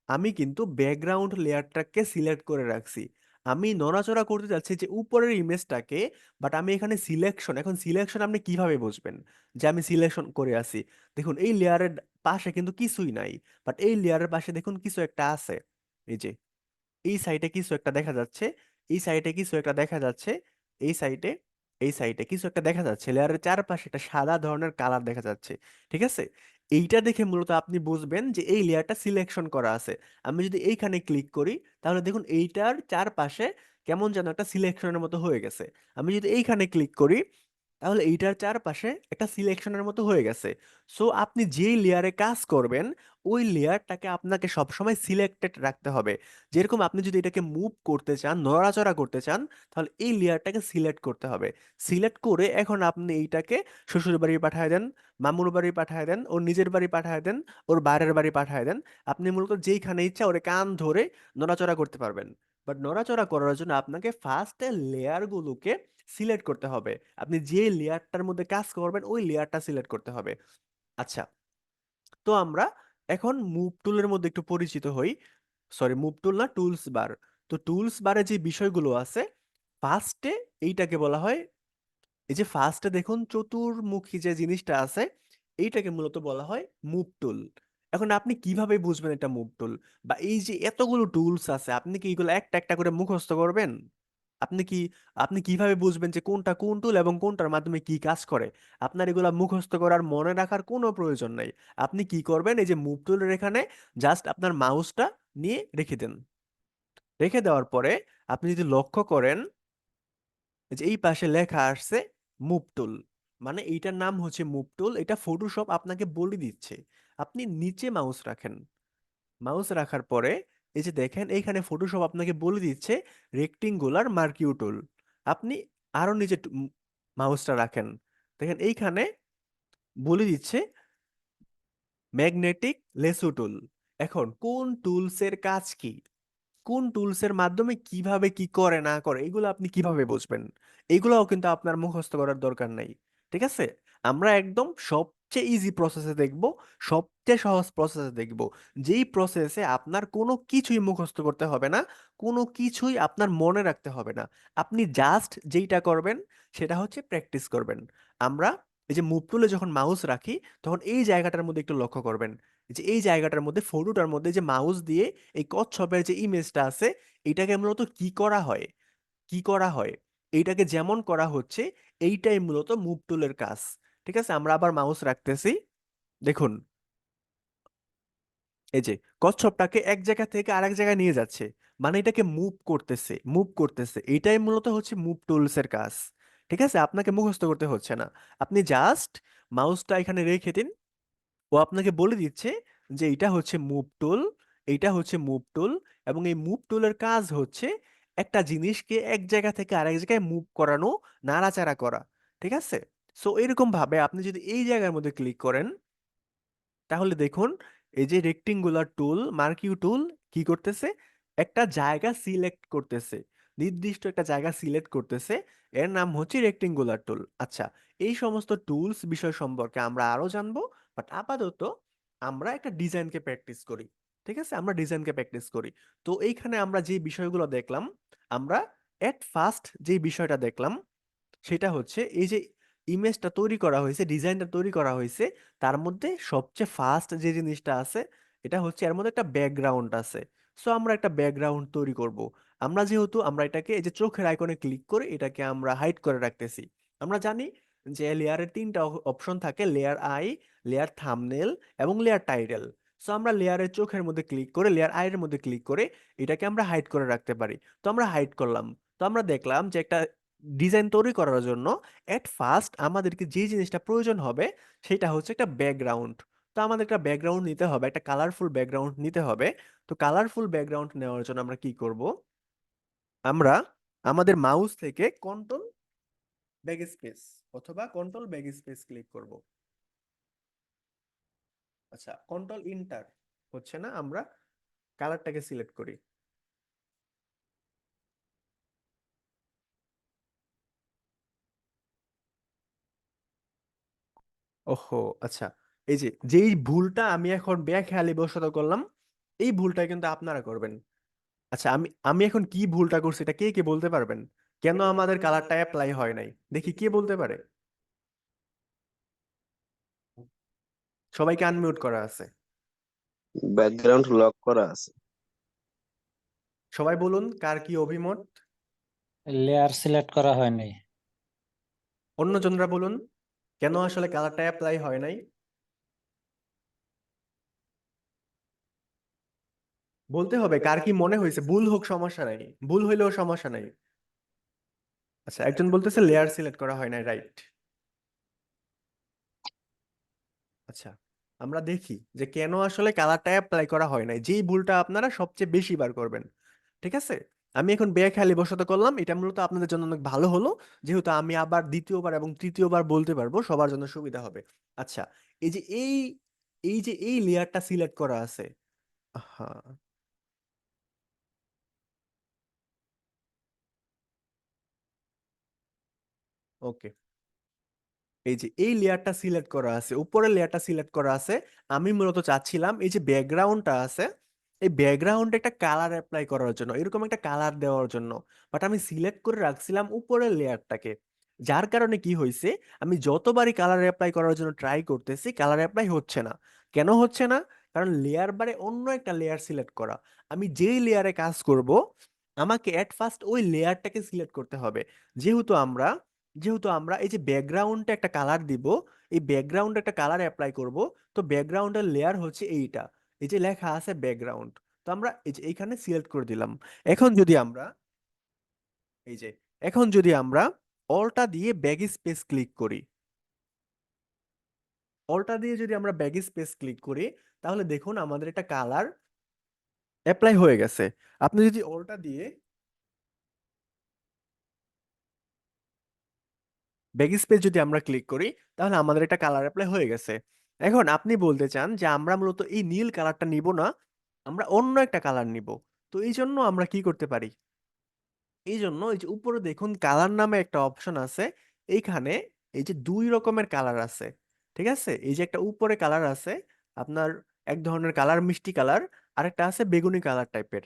আমি কিন্তু ব্যাকগ্রাউন্ড লেয়ারটাকে সিলেক্ট করে রাখছি। আমি নড়াচড়া করতে যাচ্ছি যে উপরের ইমেজটাকে, বাট আমি এখানে সিলেকশন, এখন সিলেকশন আপনি কিভাবে বুঝবেন যে আমি সিলেকশন করে আছি? দেখুন এই লেয়ারের পাশে কিন্তু কিছুই নাই, বাট এই লেয়ারের পাশে দেখুন কিছু একটা আছে। এই যে এই সাইডে কিছু একটা দেখা যাচ্ছে, এই সাইডে কিছু একটা দেখা যাচ্ছে, এই সাইডে, এই সাইডে কিছু একটা দেখা যাচ্ছে, লেয়ারের চারপাশে একটা সাদা ধরনের কালার দেখা যাচ্ছে। ঠিক আছে, এইটা দেখে মূলত আপনি বুঝবেন যে এই লেয়ারটা সিলেকশন করা আছে। আমি যদি এইখানে ক্লিক করি, তাহলে দেখুন এইটার চারপাশে কেমন যেন একটা সিলেকশনের মতো হয়ে গেছে। আমি যদি এইখানে ক্লিক করি, তাহলে এইটার চারপাশে একটা সিলেকশনের মতো হয়ে গেছে। সো আপনি যেই লেয়ারে কাজ করবেন, ওই লেয়ারটাকে আপনাকে সবসময় সিলেক্টেড রাখতে হবে। যেরকম আপনি যদি এটাকে মুভ করতে চান, নড়াচড়া করতে চান, তাহলে এই লেয়ারটাকে সিলেক্ট করতে হবে। সিলেক্ট করে এখন আপনি এইটাকে শ্বশুর বাড়ি পাঠায় দেন, মামুর বাড়ি পাঠায় দেন, ওর নিজের বাড়ি পাঠায় দেন, ওর বাইরের বাড়ি পাঠায় দেন। আপনি মূলত যেইখানে ইচ্ছা ওরে কান ধরে নড়াচড়া করতে পারবেন। বাট নড়াচড়া করার জন্য আপনাকে ফার্স্টে লেয়ারগুলোকে সিলেক্ট করতে হবে। আপনি যে লেয়ারটার মধ্যে কাজ করবেন ওই লেয়ারটা সিলেক্ট করতে হবে। আচ্ছা, তো আমরা এখন মুভ টুলের মধ্যে একটু পরিচিত হই। সরি, মুভ টুল না, টুলস বার। তো টুলস বারে যে বিষয়গুলো আছে, ফার্স্টে এইটাকে বলা হয়, এই যে ফার্স্টে দেখুন চতুর্মুখী যে জিনিসটা আছে, এইটাকে মূলত বলা হয় মুভ টুল। এখন আপনি কিভাবে বুঝবেন এটা মুভ টুল? বা এই যে এতগুলো টুলস আছে, আপনি কি এগুলো একটা একটা করে মুখস্থ করবেন? আপনি কি, আপনি কিভাবে বুঝবেন যে কোনটা কোন টুল এবং কোনটার মাধ্যমে কি কাজ করে? আপনার এগুলা মুখস্থ করার, মনে রাখার কোনো প্রয়োজন নাই। আপনি কি করবেন, এই যে মুভ টুলের এখানে জাস্ট আপনার মাউসটা নিয়ে রেখে দেন। রেখে দেওয়ার পরে আপনি যদি লক্ষ্য করেন, এই যে এই পাশে লেখা আসছে মুভ টুল, মানে এইটার নাম হচ্ছে মুভ টুল। এটা ফটোশপ আপনাকে বলে দিচ্ছে। আপনি নিচে মাউস রাখেন, মাউস রাখার পরে এই যে দেখেন এইখানে ফটোশপ আপনাকে বলে দিচ্ছে রেক্টেঙ্গুলার মার্কিউ টুল। আপনি আরো নিচে মাউসটা রাখেন, দেখেন এইখানে বলে দিচ্ছে ম্যাগনেটিক লেসু টুল। এখন কোন টুলসের কাজ কি, কোন টুলসের মাধ্যমে কিভাবে কি করে না করে, এগুলো আপনি কিভাবে বুঝবেন? এগুলোও কিন্তু আপনার মুখস্থ করার দরকার নাই। ঠিক আছে, আমরা একদম সবচেয়ে ইজি প্রসেসে দেখব, সবচেয়ে সহজ প্রসেসে দেখব, যেই প্রসেসে আপনার কোনো কিছুই মুখস্থ করতে হবে না, কোনো কিছুই আপনার মনে রাখতে হবে না। আপনি জাস্ট যেইটা করবেন সেটা হচ্ছে প্র্যাকটিস করবেন। আমরা এই যে মুভ টুলে যখন মাউস রাখি, তখন এই জায়গাটার মধ্যে একটু লক্ষ্য করবেন, যে এই জায়গাটার মধ্যে ফটোটার মধ্যে যে মাউস দিয়ে এই কচ্ছপের যে ইমেজটা আছে, এটাকে মূলত কি করা হয়, কি করা হয়, এইটাকে যেমন করা হচ্ছে, এইটাই মূলত মুভ টুলের কাজ। ঠিক আছে, আমরা আবার মাউস রাখতেছি, দেখুন এই যে কচ্ছপটাকে এক জায়গা থেকে আরেক জায়গায় নিয়ে যাচ্ছে, মানে এটাকে মুভ করতেছে, মুভ করতেছে, এইটাই মূলত হচ্ছে মুভ টুলস এর কাজ। ঠিক আছে, আপনাকে মুখস্থ করতে হচ্ছে না, আপনি জাস্ট মাউসটা এখানে রেখে দিন, ও আপনাকে বলে দিচ্ছে যে এটা হচ্ছে মুভ টুল, এইটা হচ্ছে মুভ টুল। এবং এই মুভ টুলের কাজ হচ্ছে একটা জিনিসকে এক জায়গা থেকে আরেক জায়গায় মুভ করানো, নাড়াচাড়া করা। ঠিক আছে, সো এরকম ভাবে আপনি যদি এই জায়গার মধ্যে ক্লিক করেন, তাহলে দেখুন এই যে রেক্টেঙ্গুলার টুল, মার্কিউ টুল কি করতেছে, একটা জায়গা সিলেক্ট করতেছে, নির্দিষ্ট একটা জায়গা সিলেক্ট করতেছে, এর নাম হচ্ছে রেক্টেঙ্গুলার টুল। আচ্ছা, এই সমস্ত টুলস বিষয় সম্পর্কে আমরা আরো জানবো, বাট আপাতত আমরা একটা ডিজাইনকে প্র্যাকটিস করি। ঠিক আছে, আমরা ডিজাইনকে প্র্যাকটিস করি। তো এইখানে আমরা যে বিষয়গুলো দেখলাম, আমরা এট ফার্স্ট যে বিষয়টা দেখলাম সেটা হচ্ছে এই যে ইমেজটা তৈরি করা হয়েছে, ডিজাইনটা তৈরি করা হয়েছে, তার মধ্যে সবচেয়ে ফার্স্ট যে জিনিসটা আছে, এটা হচ্ছে এর মধ্যে একটা ব্যাকগ্রাউন্ড আছে। সো আমরা একটা ব্যাকগ্রাউন্ড তৈরি করব। আমরা যেহেতু আমরা এটাকে এই যে চোখের আইকনে ক্লিক করে এটাকে আমরা হাইড করে রাখতেছি। আমরা জানি যে লেয়ারের তিনটা অপশন থাকে, লেয়ার আই, লেয়ার থাম্বনেল এবং লেয়ার টাইটেল। সো আমরা লেয়ারের চোখের মধ্যে ক্লিক করে লেয়ার আই এর মধ্যে ক্লিক করে এটাকে আমরা হাইড করে রাখতে পারি। তো আমরা হাইড করলাম। তো আমরা দেখলাম যে একটা ডিজাইন তৈরি করার জন্য এট ফার্স্ট আমাদেরকে যে জিনিসটা প্রয়োজন হবে সেটা হচ্ছে একটা ব্যাকগ্রাউন্ড। তো আমাদের একটা ব্যাকগ্রাউন্ড নিতে হবে, একটা কালারফুল ব্যাকগ্রাউন্ড নিতে হবে। তো কালারফুল ব্যাকগ্রাউন্ড নেওয়ার জন্য আমরা কি করব? আমরা আমাদের মাউস থেকে কন্ট্রোল ব্যাক স্পেস অথবা কন্ট্রোল ব্যাক স্পেস ক্লিক করব। আচ্ছা, কন্ট্রোল ইন্টার হচ্ছে না, আমরা কালারটাকে সিলেক্ট করি। ওহো, আচ্ছা। এই যে যেই ভুলটা আমি এখন বেখেয়ালি বশত করলাম, এই ভুলটা কিন্তু আপনারা করবেন। আচ্ছা, আমি আমি এখন কি ভুলটা করছি এটা কে কে বলতে পারবেন? কেন আমাদের কালারটা অ্যাপ্লাই হয় নাই, দেখি কে বলতে পারে। সবাইকে আনমিউট করা আছে। ব্যাকগ্রাউন্ড লক করা আছে। সবাই বলুন কার কি অভিমত। লেয়ার সিলেক্ট করা হয়নি। অন্যজনরা বলুন কেন আসলে কালারটা অ্যাপ্লাই হয় নাই। বলতে হবে কার কি মনে হয়েছে, ভুল হোক সমস্যা নাই, ভুল হইলেও সমস্যা নাই। আচ্ছা, একজন বলতেছে লেয়ার সিলেক্ট করা হয় নাই, রাইট। আচ্ছা, আমরা দেখি যে কেন আসলে কালারটা অ্যাপ্লাই করা হয় নাই, যেই ভুলটা আপনারা সবচেয়ে বেশি বার করবেন। ঠিক আছে, আমি এখন বেখেয়ালি বশত করলাম, এটা মূলত আপনাদের জন্য অনেক ভালো হলো, যেহেতু আমি আবার দ্বিতীয়বার এবং তৃতীয়বার বলতে পারবো, সবার জন্য সুবিধা হবে। আচ্ছা, এই যে এই লেয়ারটা সিলেক্ট করা আছে। হ্যাঁ, ওকে। এই যে এই লেয়ারটা সিলেক্ট করা আছে, উপরের লেয়ারটা সিলেক্ট করা আছে। আমি মূলত চাচ্ছিলাম এই যে ব্যাকগ্রাউন্ডটা আছে, এই ব্যাকগ্রাউন্ডে একটা কালার অ্যাপ্লাই করার জন্য, এরকম একটা কালার দেওয়ার জন্য। বাট আমি সিলেক্ট করে রাখছিলাম উপরের লেয়ারটাকে। যার কারণে কি হয়েছে, আমি যতবারই কালার অ্যাপ্লাই করার জন্য ট্রাই করতেছি, কালার অ্যাপ্লাই হচ্ছে না। কেন হচ্ছে না? কারণ লেয়ার বারে অন্য একটা লেয়ার সিলেক্ট করা। আমি যেই লেয়ারে কাজ করব, আমাকে এট ফার্স্ট ওই লেয়ারটাকে সিলেক্ট করতে হবে। যেহেতু আমরা যেহেতু আমরা এই যে ব্যাকগ্রাউন্ডে একটা কালার দিব, এই ব্যাকগ্রাউন্ডে একটা কালার অ্যাপ্লাই করব। তো ব্যাকগ্রাউন্ডের লেয়ার হচ্ছে এইটা, এই যে লেখা আছে ব্যাকগ্রাউন্ড। তো আমরা এই যে এইখানে সিলেক্ট করে দিলাম। এখন যদি আমরা এই যে এখন যদি আমরা অলটা দিয়ে ব্যাক স্পেস ক্লিক করি, অলটা দিয়ে যদি আমরা ব্যাক স্পেস ক্লিক করি, তাহলে দেখুন আমাদের একটা কালার অ্যাপ্লাই হয়ে গেছে। আপনি যদি অলটা দিয়ে ব্যাক স্পেস যদি আমরা ক্লিক করি, তাহলে আমাদের একটা কালার অ্যাপ্লাই হয়ে গেছে। এখন আপনি বলতে চান যে আমরা মূলত এই নীল কালারটা নিব না, আমরা অন্য একটা কালার নিব। তো এই জন্য আমরা কি করতে পারি? এই জন্য এই যে উপরে দেখুন কালার নামে একটা অপশন আছে। এইখানে এই যে দুই রকমের কালার আছে। ঠিক আছে, এই যে একটা উপরে কালার আছে আপনার, এক ধরনের কালার মিষ্টি কালার, আরেকটা আছে বেগুনি কালার টাইপের।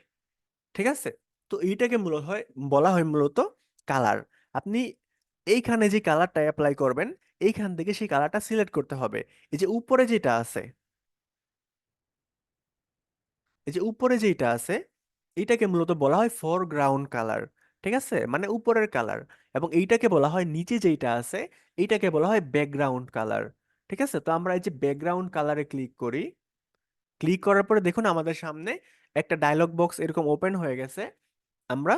ঠিক আছে, তো এইটাকে মূলত বলা হয় মূলত কালার। আপনি এইখানে যে কালারটা অ্যাপ্লাই করবেন, এইখান থেকে সেই কালারটা সিলেক্ট করতে হবে। এই যে উপরে যেটা আছে, এই যে উপরে যেটা আছে, এইটাকে মূলত বলা হয় ফরগ্রাউন্ড কালার। ঠিক আছে, মানে উপরের কালার। এবং এইটাকে বলা হয় নিচে যেটা আছে, এইটাকে বলা হয় ব্যাকগ্রাউন্ড কালার। ঠিক আছে, তো আমরা এই যে ব্যাকগ্রাউন্ড কালারে ক্লিক করি। ক্লিক করার পরে দেখুন আমাদের সামনে একটা ডায়লগ বক্স এরকম ওপেন হয়ে গেছে। আমরা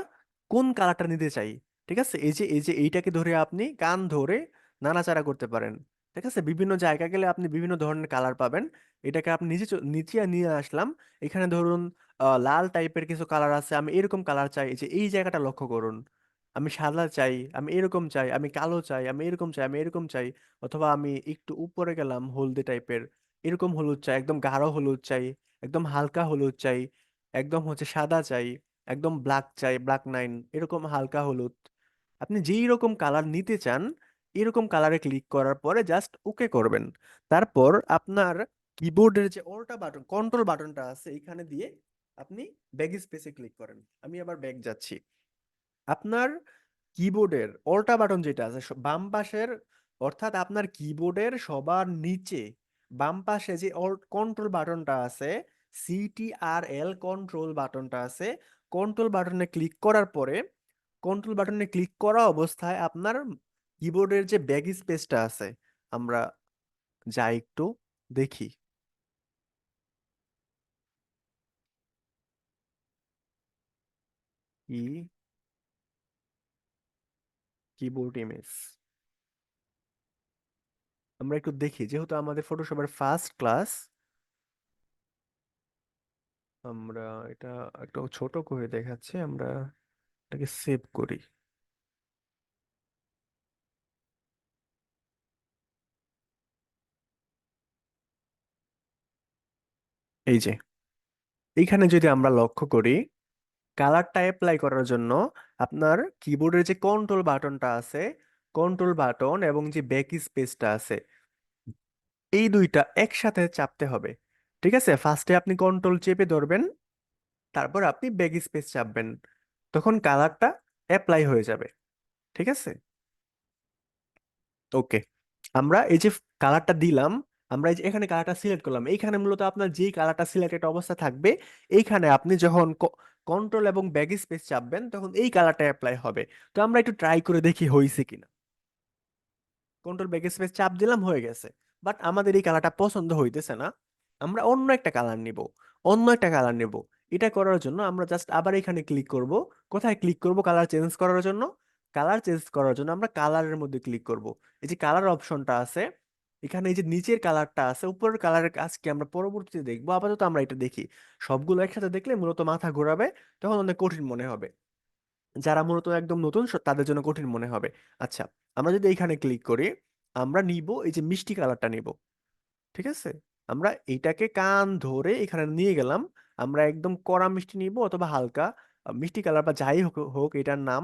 কোন কালারটা নিতে চাই। ঠিক আছে, এই যে এইটাকে ধরে আপনি কান ধরে নাড়াচাড়া করতে পারেন। ঠিক আছে, বিভিন্ন জায়গা গেলে আপনি বিভিন্ন ধরনের কালার পাবেন। এটাকে আপনি নিচে নিয়ে আসলাম। এখানে ধরুন লাল টাইপের কিছু কালার আছে, আমি এরকম কালার চাই। এই যে এই জায়গাটা লক্ষ্য করুন, আমি সাদা চাই, আমি এরকম চাই, আমি কালো চাই, আমি এরকম চাই, আমি এরকম চাই। অথবা আমি একটু উপরে গেলাম হলদে টাইপের, এরকম হলুদ চাই, একদম গাঢ় হলুদ চাই, একদম হালকা হলুদ চাই, একদম হচ্ছে সাদা চাই, একদম ব্ল্যাক চাই, ব্ল্যাক নাইন, এরকম হালকা হলুদ। আপনি যেই রকম কালার নিতে চান, এরকম কালারে ক্লিক করার পরে জাস্ট ওকে করবেন। তারপর আপনার কিবোর্ডের যে অল্টা বাটন কন্ট্রোল বাটনটা আছে, এখানে দিয়ে আপনি ব্যাক স্পেসে ক্লিক করেন। আমি আবার ব্যাক যাচ্ছি। আপনার কিবোর্ডের অল্টা বাটন যেটা আছে বাম পাশের, অর্থাৎ আপনার কিবোর্ডের সবার নিচে বাম পাশে যে কন্ট্রোল বাটনটা আছে, CTRL কন্ট্রোল বাটনটা আছে, কন্ট্রোল বাটনে ক্লিক করার পরে কন্ট্রোল বাটনে ক্লিক করা অবস্থায় আপনার কিবোর্ডের যে ব্যাক স্পেসটা আছে, আমরা যাই একটু দেখি। কি কিবোর্ড ইমেজ, আমরা একটু দেখি, যেহেতু আমাদের ফটোশপের ফার্স্ট ক্লাস, আমরা এটা একটু ছোট করে দেখাচ্ছি, আমরা এটাকে সেভ করি। এই যে এইখানে যদি আমরা লক্ষ্য করি, কালারটা অ্যাপ্লাই করার জন্য আপনার কিবোর্ডের যে কন্ট্রোল বাটনটা আছে, কন্ট্রোল বাটন এবং যে ব্যাক স্পেসটা আছে, এই দুইটা একসাথে চাপতে হবে। ঠিক আছে, ফার্স্টে আপনি কন্ট্রোল চেপে ধরবেন, তারপর আপনি ব্যাক স্পেস চাপবেন, তখন কালারটা অ্যাপ্লাই হয়ে যাবে। ঠিক আছে, ওকে। আমরা এই যে কালারটা দিলাম, আমরা এই যে এখানে কালারটা সিলেক্ট করলাম, এইখানে মূলত আপনার যেই কালারটা সিলেক্টেড অবস্থা থাকবে, এইখানে আপনি যখন কন্ট্রোল এবং ব্যাক স্পেস চাপবেন তখন এই কালারটা অ্যাপ্লাই হবে। তো আমরা একটু ট্রাই করে দেখি হয়েছে কিনা। কন্ট্রোল ব্যাক স্পেস চাপ দিলাম, হয়ে গেছে। বাট আমাদের এই কালারটা পছন্দ হইতেছে না, আমরা অন্য একটা কালার নিব, অন্য একটা কালার নেব। এটা করার জন্য আমরা জাস্ট আবার এখানে ক্লিক করব। কোথায় ক্লিক করব কালার চেঞ্জ করার জন্য? কালার চেঞ্জ করার জন্য আমরা কালারের মধ্যে ক্লিক করব। এই যে কালার অপশনটা আছে, এখানে এই যে নিচের কালারটা আছে, উপরের কালারের কাজ কি আমরা পরবর্তীতে দেখবো, আপাতত আমরা এটা দেখি। সবগুলো একসাথে দেখলে মূলত মাথা ঘোরাবে, তখন অনেক কঠিন মনে হবে। যারা মূলত একদম নতুন তাদের জন্য কঠিন মনে হবে। আচ্ছা, আমরা যদি এইখানে ক্লিক করি, আমরা নিব এই যে মিষ্টি কালারটা নিব। ঠিক আছে, আমরা এইটাকে কান ধরে এখানে নিয়ে গেলাম। আমরা একদম কড়া মিষ্টি নিব অথবা হালকা মিষ্টি কালার বা যাই হোক হোক এটার নাম,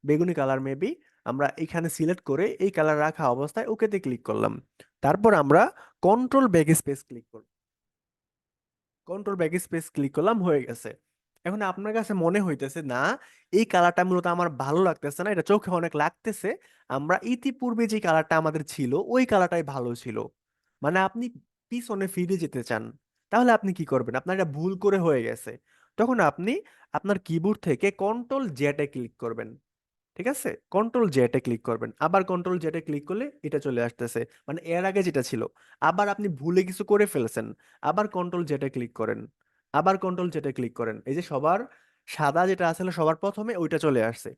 বেগুনি কালার মেবি। আমরা এখানে সিলেক্ট করে এই কালার রাখা অবস্থায় ওকেতে ক্লিক করলাম। তারপর আমরা কন্ট্রোল ব্যাক স্পেস ক্লিক করব, কন্ট্রোল ব্যাক স্পেস ক্লিক করলাম, হয়ে গেছে। এখন আপনার কাছে মনে হইতেছে না এই কালারটা মূলত আমার ভালো লাগতেছে না, এটা চোখে অনেক লাগতেছে, আমরা ইতিপূর্বে যে কালারটা আমাদের ছিল ওই কালারটাই ভালো ছিল, মানে আপনি পিছনে ফিরে যেতে চান, তাহলে আপনি কি করবেন? আপনার এটা ভুল করে হয়ে গেছে, তখন আপনি আপনার কিবোর্ড থেকে কন্ট্রোল জেটে ক্লিক করবেন। ঠিক আছে, কন্ট্রোল জেটে ক্লিক করবেন, আবার কন্ট্রোল জেটে ক্লিক করলে এটা চলে আসতেছে, মানে এর আগে যেটা ছিল। আবার আপনি ভুলে কিছু করে ফেলছেন, আবার কন্ট্রোল জেটে ক্লিক করেন, আবার কন্ট্রোল জেটে ক্লিক করেন, এই যে সবার সাদা যেটা আসলে সবার প্রথমে ওইটা চলে আসছে।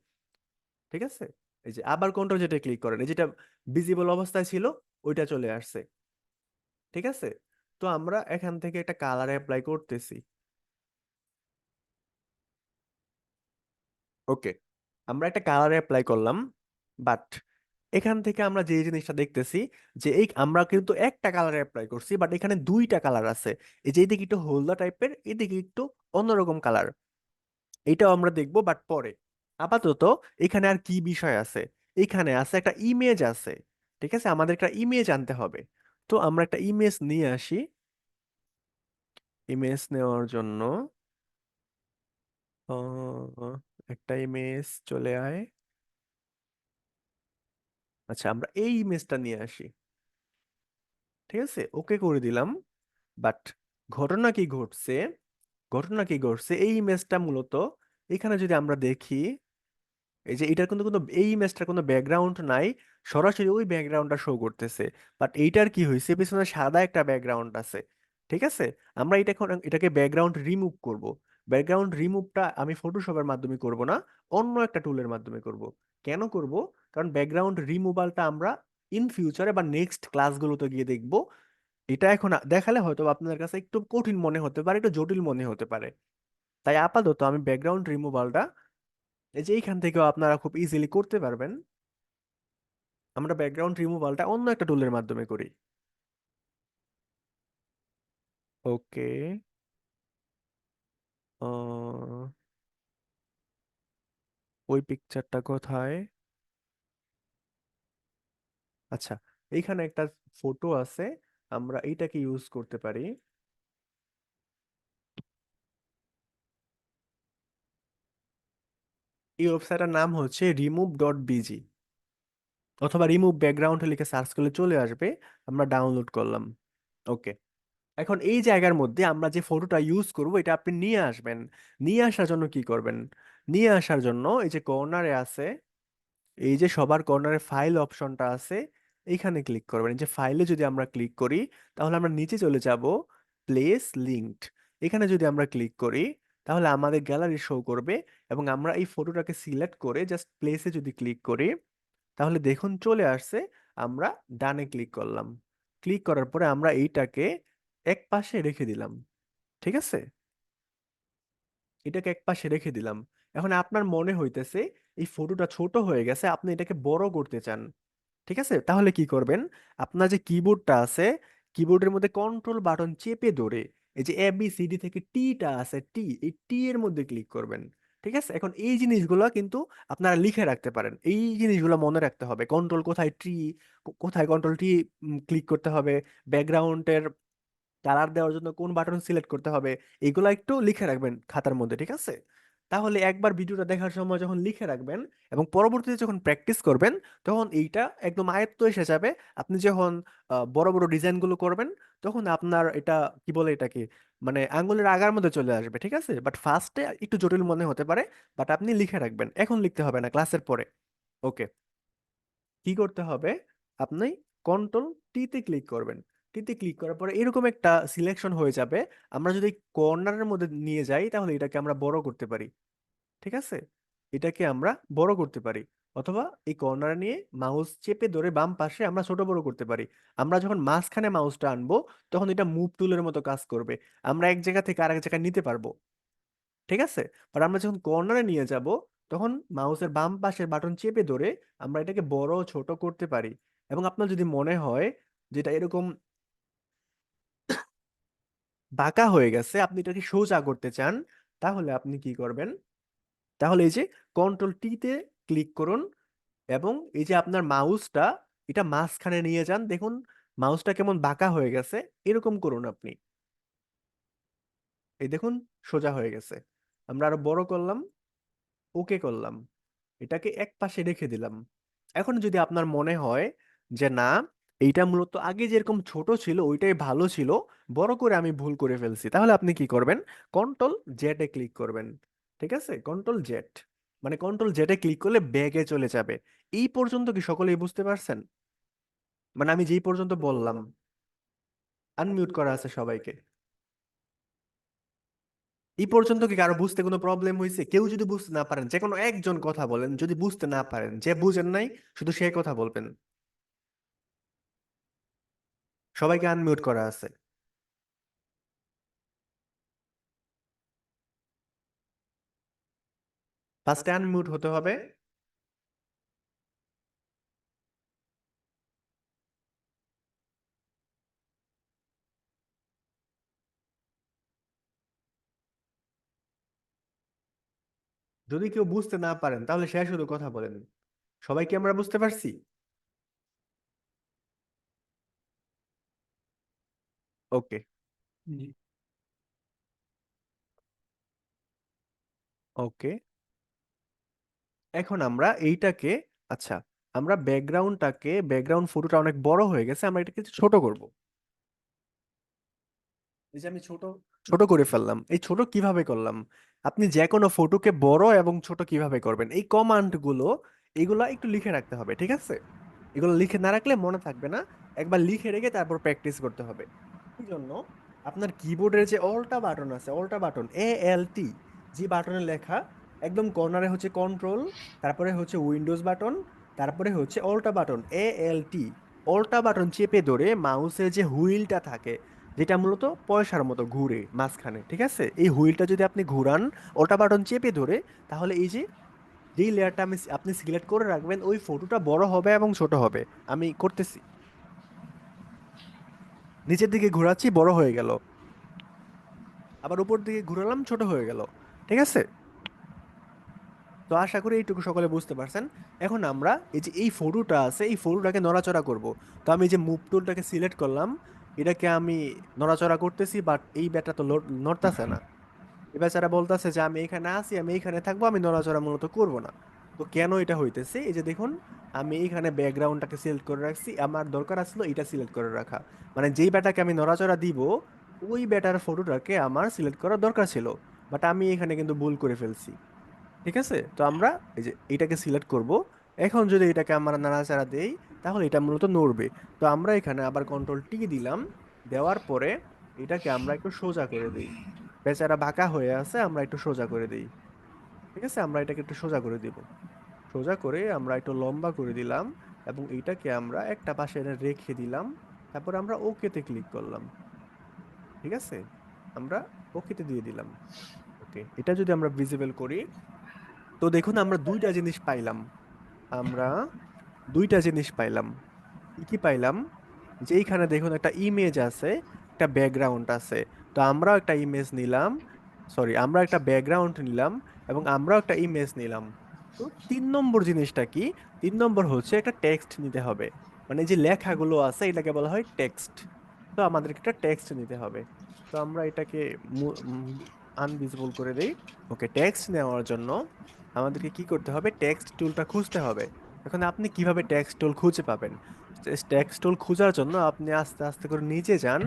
ঠিক আছে, এই যে আবার কন্ট্রোল জেটে ক্লিক করেন, এই যেটা ভিজিবল অবস্থায় ছিল ওইটা চলে আসছে। ঠিক আছে, তো আমরা এখান থেকে একটা কালার অ্যাপ্লাই করতেছি। ওকে, আমরা একটা কালার অ্যাপ্লাই করলাম, বাট এখান থেকে আমরা যে জিনিসটা দেখতেছি যে এই আমরা কিন্তু একটা কালার অ্যাপ্লাই করছি, বাট এখানে দুইটা কালার আছে। এই যে এদিকে একটু হলদা টাইপের, এদিকে একটু অন্যরকম কালার, এটাও আমরা দেখবো বাট পরে। আপাতত এখানে আর কি বিষয় আছে, এখানে আছে একটা ইমেজ আছে। ঠিক আছে, আমাদের একটা ইমেজ আনতে হবে। তো আমরা একটা ইমেজ নিয়ে আসি। ইমেজ নেওয়ার জন্য একটা ইমেজ চলে আয়। আচ্ছা, আমরা এই ইমেজটা নিয়ে আসি। ঠিক আছে, ওকে করে দিলাম। বাট ঘটনা কি ঘটছে, ঘটনা কি ঘটছে, এই ইমেজটা মূলত এখানে যদি আমরা দেখি, এই যে এটার কিন্তু কোনো এই ইমেজটার কোনো ব্যাকগ্রাউন্ড নাই, সরাসরি ওই ব্যাকগ্রাউন্ডটা শো করতেছে। বাট এইটার কি হয়েছে, পিছনে সাদা একটা ব্যাকগ্রাউন্ড আছে। ঠিক আছে, আমরা এটা এখন এটাকে ব্যাকগ্রাউন্ড রিমুভ করব। ব্যাকগ্রাউন্ড রিমুভটা আমি ফটোশপের মাধ্যমে করব না, অন্য একটা টুলের মাধ্যমে করব। কেন করব? কারণ ব্যাকগ্রাউন্ড রিমুভালটা আমরা ইন ফিউচারে বা নেক্সট ক্লাসগুলোতে গিয়ে দেখব। এটা এখন দেখালে হয়তো আপনাদের কাছে একটু কঠিন মনে হতে পারে, একটু জটিল মনে হতে পারে। তাই আপাতত আমি ব্যাকগ্রাউন্ড রিমুভালটা এই যে এইখান থেকেও আপনারা খুব ইজিলি করতে পারবেন। আমরা ব্যাকগ্রাউন্ড রিমুভালটা অন্য একটা টুলের মাধ্যমে করি। ওকে, ওই পিকচারটা কোথায়? আচ্ছা, এইখানে একটা ফটো আছে, আমরা এইটাকে ইউজ করতে পারি। এই ওয়েবসাইটের নাম হচ্ছে remove.bg, অথবা রিমুভ ব্যাকগ্রাউন্ড লিখে সার্চ করলে চলে আসবে। আমরা ডাউনলোড করলাম। ওকে, এখন এই জায়গার মধ্যে আমরা যে ফটোটা ইউজ করব এটা আপনি নিয়ে আসবেন। নিয়ে আসার জন্য কি করবেন? নিয়ে আসার জন্য এই যে কর্নারে আছে, এই যে সবার কর্নারে ফাইল অপশনটা আছে, এইখানে ক্লিক করবেন। এই যে ফাইলে যদি আমরা ক্লিক করি তাহলে আমরা নিচে চলে যাব, প্লেস লিঙ্কড। এখানে যদি আমরা ক্লিক করি তাহলে আমাদের গ্যালারি শো করবে, এবং আমরা এই ফটোটাকে সিলেক্ট করে জাস্ট প্লেসে যদি ক্লিক করি তাহলে দেখুন চলে আসছে। আমরা ডানে ক্লিক করলাম। ক্লিক করার পরে আমরা এইটাকে এক পাশে রেখে দিলাম। ঠিক আছে, এটাকে এক পাশে রেখে দিলাম। এখন আপনার মনে হইতেছে এই ফটোটা ছোট হয়ে গেছে, আপনি এটাকে বড় করতে চান। ঠিক আছে, তাহলে কি করবেন? আপনার যে কিবোর্ডটা আছে, কিবোর্ডের মধ্যে কন্ট্রোল বাটন চেপে ধরে এই যে ABCD থেকে টি-টা আছে, টি, এই টি এর মধ্যে ক্লিক করবেন। ঠিক আছে, এখন এই জিনিসগুলো কিন্তু আপনারা লিখে রাখতে পারেন। এই জিনিসগুলো মনে রাখতে হবে, কন্ট্রোল কোথায় টি, কোথায় কন্ট্রোল টি ক্লিক করতে হবে, ব্যাকগ্রাউন্ডের কালার দেওয়ার জন্য কোন বাটন সিলেক্ট করতে হবে, এগুলো একটু লিখে রাখবেন খাতার মধ্যে। ঠিক আছে, তাহলে একবার ভিডিওটা দেখার সময় যখন লিখে রাখবেন এবং পরবর্তীতে যখন প্র্যাকটিস করবেন তখন এইটা একদম আয়ত্ত এসে যাবে। আপনি যখন বড় বড় ডিজাইনগুলো করবেন তখন আপনার এটা কি বলে, এটাকে মানে আঙ্গুলের আগার মধ্যে চলে আসবে। ঠিক আছে, বাট ফার্স্টে একটু জটিল মনে হতে পারে, বাট আপনি লিখে রাখবেন, এখন লিখতে হবে না, ক্লাসের পরে। ওকে, কি করতে হবে? আপনি কন্ট্রোল টিতে ক্লিক করবেন। টিতে ক্লিক করার পরে এরকম একটা সিলেকশন হয়ে যাবে। আমরা যদি কর্নারের মধ্যে নিয়ে যাই তাহলে এটাকে আমরা বড় করতে পারি। ঠিক আছে, এটাকে আমরা বড় করতে পারি, অথবা এই কর্নারে নিয়ে মাউস চেপে ধরে বাম পাশে আমরা ছোট বড় করতে পারি। আমরা যখন মাঝখানে মাউসটা আনবো তখন এটা মুভ টুলের মতো কাজ করবে, আমরা এক জায়গা থেকে আরেক জায়গায় নিতে পারবো। ঠিক আছে, আর আমরা যখন কর্নারে নিয়ে যাব তখন মাউসের বাম পাশের বাটন চেপে ধরে আমরা এটাকে বড় ও ছোট করতে পারি। এবং আপনার যদি মনে হয় যেটা এরকম বাঁকা হয়ে গেছে, আপনি এটাকে সোজা করতে চান, তাহলে আপনি কি করবেন? তাহলে এই যে কন্ট্রোল টিতে ক্লিক করুন, এবং এই যে আপনার মাউসটা এটা মাঝখানে নিয়ে যান, দেখুন মাউসটা কেমন বাঁকা হয়ে গেছে, এরকম করুন আপনি। এই দেখুন সোজা হয়ে গেছে। আমরা আরো বড় করলাম, ওকে করলাম, এটাকে এক পাশে রেখে দিলাম। এখন যদি আপনার মনে হয় যে না, এইটা মূলত আগে যেরকম ছোট ছিল ওইটাই ভালো ছিল, বড় করে আমি ভুল করে ফেলছি, তাহলে আপনি কি করবেন? কন্ট্রোল জেড এ ক্লিক করবেন। ঠিক আছে, কন্ট্রোল জেড, মানে কন্ট্রোল জেড এ ক্লিক করলে ব্যাগে চলে যাবে। এই পর্যন্ত কি সকলেই বুঝতে পারছেন? মানে আমি যেই পর্যন্ত বললাম। আনমিউট করা আছে সবাইকে। এই পর্যন্ত কি কারো বুঝতে কোনো প্রবলেম হয়েছে? কেউ যদি বুঝতে না পারেন যে কোনো একজন কথা বলেন, যদি বুঝতে না পারেন, যে বুঝেন নাই শুধু সে কথা বলবেন। সবাইকে আনমিউট করা আছে। ফার্স্টে আনমিউট হতে হবে। যদি কেউ বুঝতে না পারেন তাহলে সে শুধু কথা বলেন। সবাইকে আমরা বুঝতে পারছি? ওকে, ওকে, এখন আমরা এইটাকে, আচ্ছা, আমরা ব্যাকগ্রাউন্ড ফটোটা অনেক বড় হয়ে গেছে, আমরা এটাকে একটু ছোট করব। এই যে আমি ছোট ছোট করে ফেললাম। এই ছোট কিভাবে করলাম? আপনি যে কোনো ফটোকে বড় এবং ছোট কিভাবে করবেন, এই কমান্ড গুলো এগুলা একটু লিখে রাখতে হবে। ঠিক আছে, এগুলো লিখে না রাখলে মনে থাকবে না, একবার লিখে রেখে তারপর প্র্যাকটিস করতে হবে। এই জন্য আপনার কিবোর্ডের যে অল্টা বাটন আছে, অল্টা বাটন ALT, যে বাটনে লেখা একদম কর্নারে হচ্ছে কন্ট্রোল, তারপরে হচ্ছে উইন্ডোজ বাটন, তারপরে হচ্ছে অল্টা বাটন ALT। অল্টা বাটন চেপে ধরে মাউসের যে হুইলটা থাকে, যেটা মূলত পয়সার মতো ঘুরে মাঝখানে, ঠিক আছে, এই হুইলটা যদি আপনি ঘুরান অল্টা বাটন চেপে ধরে, তাহলে এই যে যেই লেয়ারটা আপনি সিলেক্ট করে রাখবেন ওই ফটোটা বড় হবে এবং ছোট হবে। আমি করতেছি, নিচের দিকে ঘোরাচ্ছি, বড় হয়ে গেল, আবার উপর দিকে ঘুরালাম, ছোট হয়ে গেল। ঠিক আছে, তো আশা করি এইটুকু সকলে বুঝতে পারছেন। এখন আমরা এই যে এই ফটোটা আছে এই ফটোটাকে নড়াচড়া করব। তো আমি এই যে মুভ টুলটাকে সিলেক্ট করলাম, এটাকে আমি নড়াচড়া করতেছি, বাট এই ব্যাটা তো নড়তাছে না। এ বেচারা বলতেছে যে আমি এখানে আছি, আমি এইখানে থাকবো, আমি নড়াচড়া মূলত করব না। তো কেন এটা হইতেছে? এই যে দেখুন, আমি এইখানে ব্যাকগ্রাউন্ডটাকে সিলেক্ট করে রাখছি, আমার দরকার আসলো এটা সিলেক্ট করে রাখা। মানে যেই ব্যাটাকে আমি নড়াচড়া দিব ওই বেটার ফটোটাকে আমার সিলেক্ট করার দরকার ছিল, বাট আমি এখানে কিন্তু ভুল করে ফেলছি। ঠিক আছে, তো আমরা এই যে এটাকে সিলেক্ট করব। এখন যদি এটাকে আমরা নাড়াচাড়া দেই, তাহলে এটা মূলত নড়বে। তো আমরা এখানে আবার কন্ট্রোল টি দিলাম, দেওয়ার পরে এটাকে আমরা একটু সোজা করে দিই। বেচারা বাঁকা হয়ে আছে, আমরা একটু সোজা করে দিই। ঠিক আছে, আমরা এটাকে একটু সোজা করে দিব। সোজা করে আমরা একটু লম্বা করে দিলাম, এবং এইটাকে আমরা একটা পাশে এনে রেখে দিলাম। তারপর আমরা ওকেতে ক্লিক করলাম। ঠিক আছে, আমরা ওকেতে দিয়ে দিলাম। ওকে, এটা যদি আমরা ভিজিবল করি, তো দেখুন আমরা দুইটা জিনিস পাইলাম। আমরা দুইটা জিনিস পাইলাম। কি কি পাইলাম? যে এইখানে দেখুন একটা ইমেজ আছে, একটা ব্যাকগ্রাউন্ড আছে। তো আমরাও একটা ইমেজ নিলাম, সরি, আমরা একটা ব্যাকগ্রাউন্ড নিলাম, এবং আমরাও একটা ইমেজ নিলাম। তো 3 নম্বর জিনিসটা কি? 3 নম্বর হচ্ছে একটা টেক্সট নিতে হবে। মানে যে লেখাগুলো আছে এটাকে বলা হয় টেক্সট। তো আমাদেরকে একটা টেক্সট নিতে হবে। তো আমরা এটাকে আনভিজিবল করে দেই। ওকে, টেক্সট নেওয়ার জন্য আমাদেরকে কি করতে হবে? টেক্সট টুলটা খুঁজতে হবে। এখন আপনি কিভাবে টেক্সট টুল খুঁজে পাবেন? টেক্সট টুল খোঁজার জন্য আপনি আস্তে আস্তে করে নিচে যান।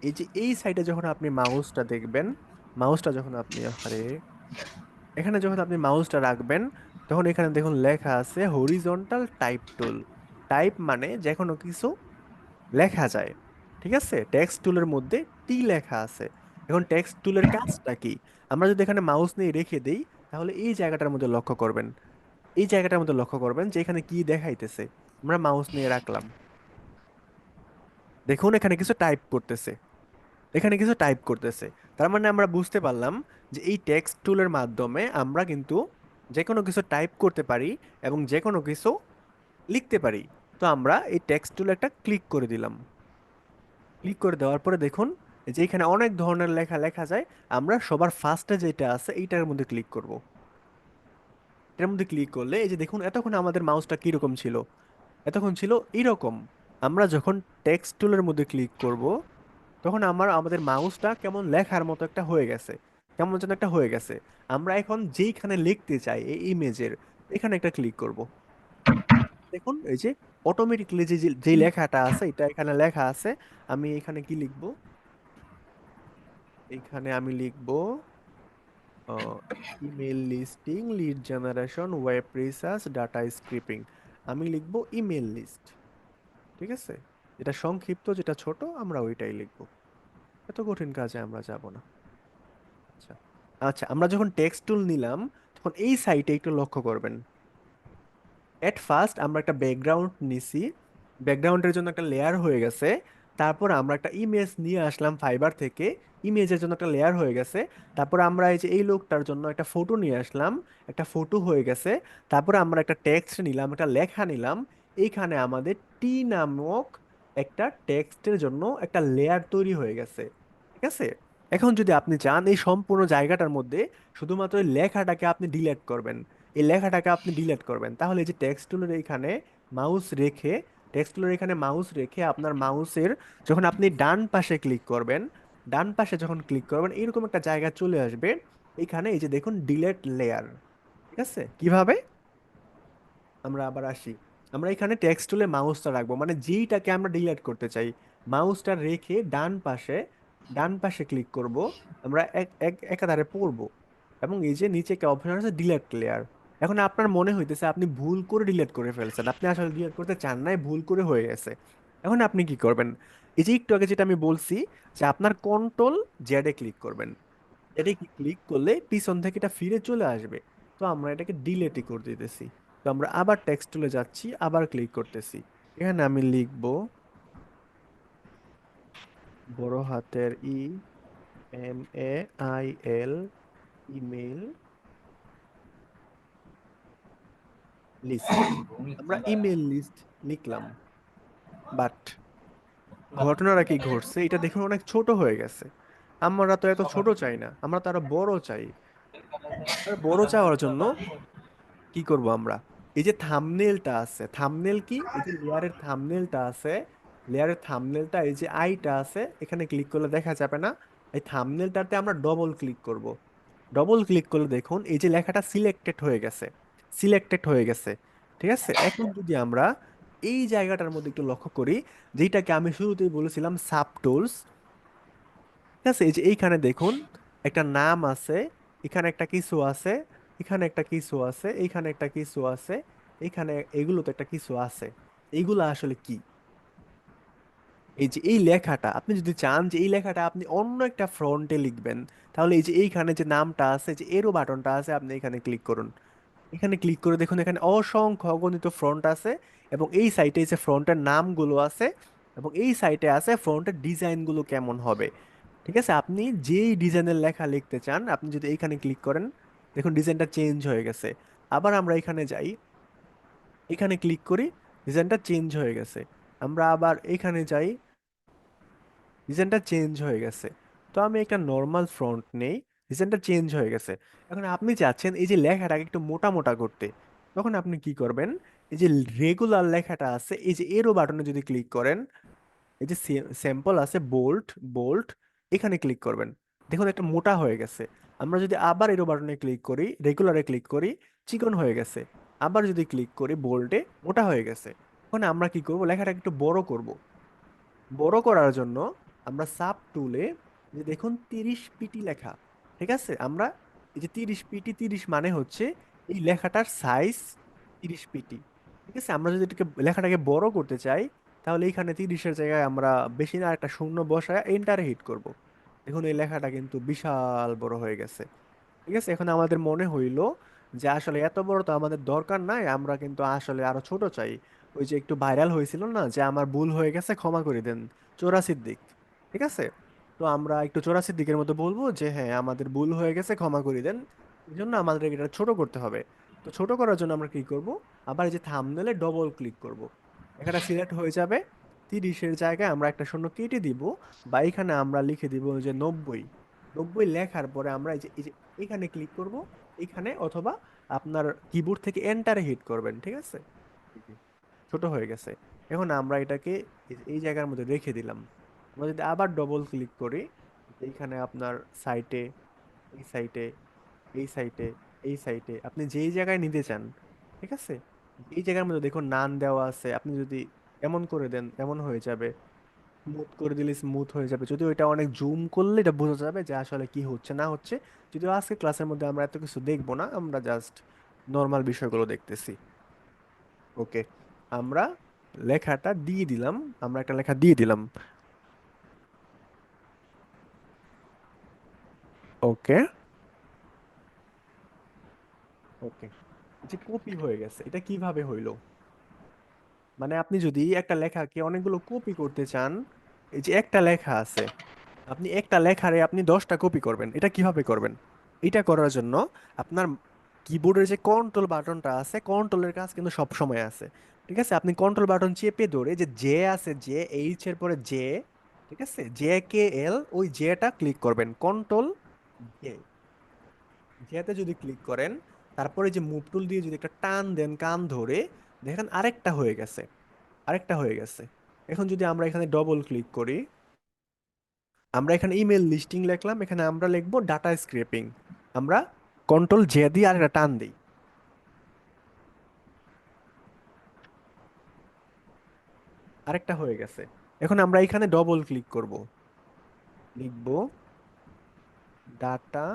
এই যে এই সাইডে যখন আপনি মাউসটা দেখবেন, মাউসটা যখন আপনি, আরে, এখানে যখন আপনি মাউসটা রাখবেন, তখন এখানে দেখুন লেখা আছে হরিজন্টাল টাইপ টুল। টাইপ মানে যে কোনো কিছু লেখা যায়। ঠিক আছে, টেক্সট টুলের মধ্যে টি লেখা আছে। এখন টেক্সট টুলের কাজটা কি? আমরা যদি এখানে মাউস নিয়ে রেখে দেই, তাহলে এই জায়গাটার মধ্যে লক্ষ্য করবেন। এই জায়গাটার মধ্যে লক্ষ্য করবেন যে এখানে কি দেখাইতেছে। আমরা মাউস নিয়ে রাখলাম, দেখুন এখানে কিছু টাইপ করতেছে। এখানে কিছু টাইপ করতেছে। তার মানে আমরা বুঝতে পারলাম যে এই টেক্সট টুলের মাধ্যমে আমরা কিন্তু যে কোনো কিছু টাইপ করতে পারি, এবং যে কোনো কিছু লিখতে পারি। তো আমরা এই টেক্সট টুলে একটা ক্লিক করে দিলাম। ক্লিক করে দেওয়ার পরে দেখুন যে এখানে অনেক ধরনের লেখা লেখা যায়। আমরা সবার ফার্স্টে যেটা আছে এইটার মধ্যে ক্লিক করব। এটার মধ্যে ক্লিক করলে এই যে দেখুন এতক্ষণ আমাদের মাউসটা কিরকম ছিল? এতক্ষণ ছিল এইরকম। আমরা যখন টেক্সট টুলের মধ্যে ক্লিক করব, তখন আমাদের মাউসটা কেমন লেখার মতো একটা হয়ে গেছে, কেমন যেন একটা হয়ে গেছে। আমরা এখন যেইখানে লিখতে চাই এই ইমেজের, এখানে একটা ক্লিক করব। দেখুন এই যে অটোমেটিকলি যে যে লেখাটা আছে এটা এখানে লেখা আছে। আমি এখানে কি লিখব? এখানে আমি লিখব email listing, lead generation, web research, data scraping. আমি লিখব ইমেল লিস্ট। ঠিক আছে, যেটা সংক্ষিপ্ত, যেটা ছোট, আমরা ওইটাই লিখব। এত কঠিন কাজে আমরা যাব না। আচ্ছা, আচ্ছা, আমরা যখন টেক্সট টুল নিলাম, তখন এই সাইটে একটু লক্ষ্য করবেন। এট ফার্স্ট আমরা একটা ব্যাকগ্রাউন্ড নিছি, ব্যাকগ্রাউন্ডের জন্য একটা লেয়ার হয়ে গেছে। তারপর আমরা একটা ইমেজ নিয়ে আসলাম ফাইবার থেকে, ইমেজের জন্য একটা লেয়ার হয়ে গেছে। তারপর আমরা এই যে এই লোকটার জন্য একটা ফটো নিয়ে আসলাম, একটা ফটো হয়ে গেছে। তারপর আমরা একটা টেক্সট নিলাম, একটা লেখা নিলাম। এইখানে আমাদের টি নামক একটা টেক্সটের জন্য একটা লেয়ার তৈরি হয়ে গেছে। ঠিক আছে, এখন যদি আপনি চান এই সম্পূর্ণ জায়গাটার মধ্যে শুধুমাত্র এই লেখাটাকে আপনি ডিলিট করবেন, এই লেখাটাকে আপনি ডিলিট করবেন, তাহলে এই যে টেক্সট টুলের এখানে মাউস রেখে, টেক্সট টুলের এখানে মাউস রেখে আপনার মাউসের যখন আপনি ডান পাশে ক্লিক করবেন, ডান পাশে যখন ক্লিক করবেন এরকম একটা জায়গা চলে আসবে। এখানে এই যে দেখুন ডিলেট লেয়ার। ঠিক আছে, কিভাবে? আমরা আবার আসি। আমরা এখানে টেক্সট টুলে মাউসটা রাখবো, মানে যেইটাকে আমরা ডিলিট করতে চাই, মাউসটা রেখে ডান পাশে, ডান পাশে ক্লিক করব। আমরা একাধারে পড়বো, এবং এই যে নিচে একটা অপশন আছে ডিলিট লেয়ার। এখন আপনার মনে হইতেছে আপনি ভুল করে ডিলিট করে ফেলছেন, আপনি আসলে ডিলিট করতে চান নাই, ভুল করে হয়ে গেছে। এখন আপনি কি করবেন? এই যে একটু আগে যেটা আমি বলছি, যে আপনার কন্ট্রোল জেডে ক্লিক করবেন। এটাই ক্লিক করলে পিছন থেকে এটা ফিরে চলে আসবে। তো আমরা এটাকে ডিলেটই করে দিতেছি। তো আমরা আবার টেক্সট টুলে যাচ্ছি, আবার ক্লিক করতেছি। এখানে আমি লিখব বড় হাতের IMAIL, ইমেল লিস্ট। আমরা ইমেল লিস্ট লিখলাম, বাট ঘটনাটা কি ঘটছে এটা দেখুন অনেক ছোট হয়ে গেছে। আমরা তো এত ছোট চাই না, আমরা তো আরো বড় চাই। আর বড় চাওয়ার জন্য কি করব আমরা? এই যে থাম্বনেলটা আছে, থাম্বনেল কি, এই যে লেয়ারের থাম্বনেলটা আছে, লেয়ারের থাম্বনেলটা এই যে আইটা আছে, এখানে ক্লিক করলে দেখা যাবে না। এই থাম্বনেলটাতে আমরা ডবল ক্লিক করব। ডবল ক্লিক করলে দেখুন এই যে লেখাটা সিলেক্টেড হয়ে গেছে, সিলেক্টেড হয়ে গেছে। ঠিক আছে, এখন যদি আমরা এই জায়গাটার মধ্যে একটু লক্ষ্য করি, যেটাকে আমি শুরুতেই বলেছিলাম সাব টুলস, আছে? এই যে এইখানে দেখুন একটা নাম আছে, এখানে একটা কিছু আছে, এখানে একটা কিছু আছে, এইখানে একটা কিছু আছে, এখানে এগুলো তো একটা কিছু আছে। এইগুলো আসলে কি? এই যে এই লেখাটা আপনি যদি চান যে এই লেখাটা আপনি অন্য একটা ফ্রন্টে লিখবেন, তাহলে এই যে এইখানে যে নামটা আছে, যে এরো বাটনটা আছে, আপনি এখানে ক্লিক করুন। এখানে ক্লিক করে দেখুন এখানে অসংখ্য অগণিত ফ্রন্ট আছে, এবং এই সাইটে যে ফ্রন্টের নামগুলো আছে, এবং এই সাইটে আছে ফ্রন্টের ডিজাইনগুলো কেমন হবে। ঠিক আছে, আপনি যেই ডিজাইনের লেখা লিখতে চান আপনি যদি এইখানে ক্লিক করেন, দেখুন ডিজাইনটা চেঞ্জ হয়ে গেছে। আবার আমরা এখানে যাই, এখানে ক্লিক করি, ডিজাইনটা চেঞ্জ হয়ে গেছে। আমরা আবার এখানে যাই, ডিজাইনটা চেঞ্জ হয়ে গেছে। তো আমি একটা নর্মাল ফ্রন্ট নেই, ডিজাইনটা চেঞ্জ হয়ে গেছে। এখন আপনি চাচ্ছেন এই যে লেখাটাকে একটু মোটা মোটা করতে, তখন আপনি কি করবেন, এই যে রেগুলার লেখাটা আছে এই যে এরো বাটনে যদি ক্লিক করেন, এই যে স্যাম্পল আছে বোল্ড, বোল্ড, এখানে ক্লিক করবেন। দেখুন একটা মোটা হয়ে গেছে। আমরা যদি আবার এরো বাটনে ক্লিক করি, রেগুলারে ক্লিক করি, চিকন হয়ে গেছে। আবার যদি ক্লিক করি বোল্ডে, মোটা হয়ে গেছে। এখন আমরা কি করব, লেখাটাকে একটু বড় করব। বড় করার জন্য আমরা সাব টুলে, যে দেখুন 30 পিটি লেখা, ঠিক আছে, আমরা এই যে 30 পিটি, 30 মানে হচ্ছে এই লেখাটার সাইজ 30 পিটি। ঠিক আছে, আমরা যদি এটাকে লেখাটাকে বড় করতে চাই, তাহলে এইখানে 30-এর জায়গায় আমরা বেশি না একটা শূন্য বসায় এন্টারে হিট করব। দেখুন এই লেখাটা কিন্তু বিশাল বড় হয়ে গেছে। ঠিক আছে, এখন আমাদের মনে হইলো যে আসলে এত বড় তো আমাদের দরকার নাই, আমরা কিন্তু আসলে আরো ছোট চাই। ওই যে একটু ভাইরাল হয়েছিল না যে আমার ভুল হয়ে গেছে ক্ষমা করে দেন, চোরাশির দিক। ঠিক আছে, তো আমরা একটু চোরাশির দিকের মতো বলবো যে হ্যাঁ আমাদের ভুল হয়ে গেছে ক্ষমা করে দেন, এই জন্য আমাদের এটা ছোট করতে হবে। তো ছোট করার জন্য আমরা কি করব, আবার এই যে থাম্বনেলে ডবল ক্লিক করব, একটা সিলেক্ট হয়ে যাবে। 30-এর জায়গায় আমরা একটা শূন্য কেটে দিব, বা এখানে আমরা লিখে দিব যে 90। 90 লেখার পরে আমরা এই যে এখানে ক্লিক করব, এখানে, অথবা আপনার কিবোর্ড থেকে এন্টারে হিট করবেন। ঠিক আছে, এই যে ছোট হয়ে গেছে। এখন আমরা এটাকে এই জায়গার মধ্যে রেখে দিলাম। আমরা যদি আবার ডবল ক্লিক করি, এইখানে আপনার সাইটে, এই সাইটে, এই সাইটে, এই সাইটে আপনি যেই জায়গায় নিতে চান, ঠিক আছে, এই জায়গার মধ্যে দেখুন নান দেওয়া আছে, আপনি যদি এমন করে দেন এমন হয়ে যাবে, স্মুথ করে দিলে স্মুথ হয়ে যাবে। যদিও এটা অনেক জুম করলে এটা বোঝা যাবে যে আসলে কি হচ্ছে না হচ্ছে। যদিও আজকে ক্লাসের মধ্যে আমরা এত কিছু দেখবো না, আমরা জাস্ট নর্মাল বিষয়গুলো দেখতেছি। ওকে, আমরা লেখাটা দিয়ে দিলাম, আমরা একটা লেখা দিয়ে দিলাম। ওকে, ওকে, যে কপি হয়ে গেছে, এটা কিভাবে হইলো? মানে আপনি যদি একটা লেখাকে অনেকগুলো কপি করতে চান, এই যে একটা লেখা আছে, আপনি একটা লেখারে আপনি 10টা কপি করবেন, এটা কিভাবে করবেন? এটা করার জন্য আপনার কিবোর্ডের যে কন্ট্রোল বাটনটা আছে, কন্ট্রোলের কাজ কিন্তু সব সময় আছে। ঠিক আছে, আপনি কন্ট্রোল বাটন চেপে ধরে যে জে আছে, জে এইচ এর পরে জে, ঠিক আছে, জে কে এল, ওই জেটা ক্লিক করবেন, কন্ট্রোল জে। জেতে যদি ক্লিক করেন, তারপরে যে মুভ টুল দিয়ে যদি একটা টান দেন কান ধরে, দেখেন আরেকটা হয়ে গেছে, আরেকটা হয়ে গেছে। এখন যদি আমরা এখানে ডবল ক্লিক করি, আমরা এখানে ইমেল লিস্টিং লিখলাম, এখানে আমরা লিখবো ডাটা স্ক্রেপিং। আমরা কন্ট্রোল জে দিয়ে আর একটা টান দিই, আরেকটা হয়ে গেছে। এখন আমরা এখানে ডবল ক্লিক করব, লিখবো ডাটা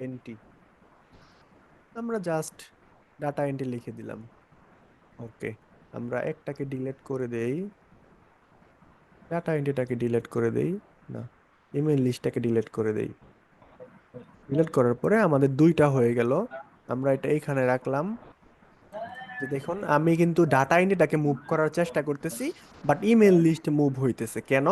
এন্ট্রি। আমরা জাস্ট ডাটা এন্ট্রি লিখে দিলাম। ওকে, আমরা একটাকে ডিলিট করে দেই, ডাটা এন্ট্রিটাকে ডিলিট করে দেই, না, ইমেল লিস্টটাকে ডিলিট করে দেই। ডিলিট করার পরে আমাদের দুইটা হয়ে গেল। আমরা এটা এইখানে রাখলাম। যে দেখুন আমি কিন্তু ডাটা এন্ট্রিটাকে মুভ করার চেষ্টা করতেছি, বাট ইমেল লিস্ট মুভ হইতেছে কেন?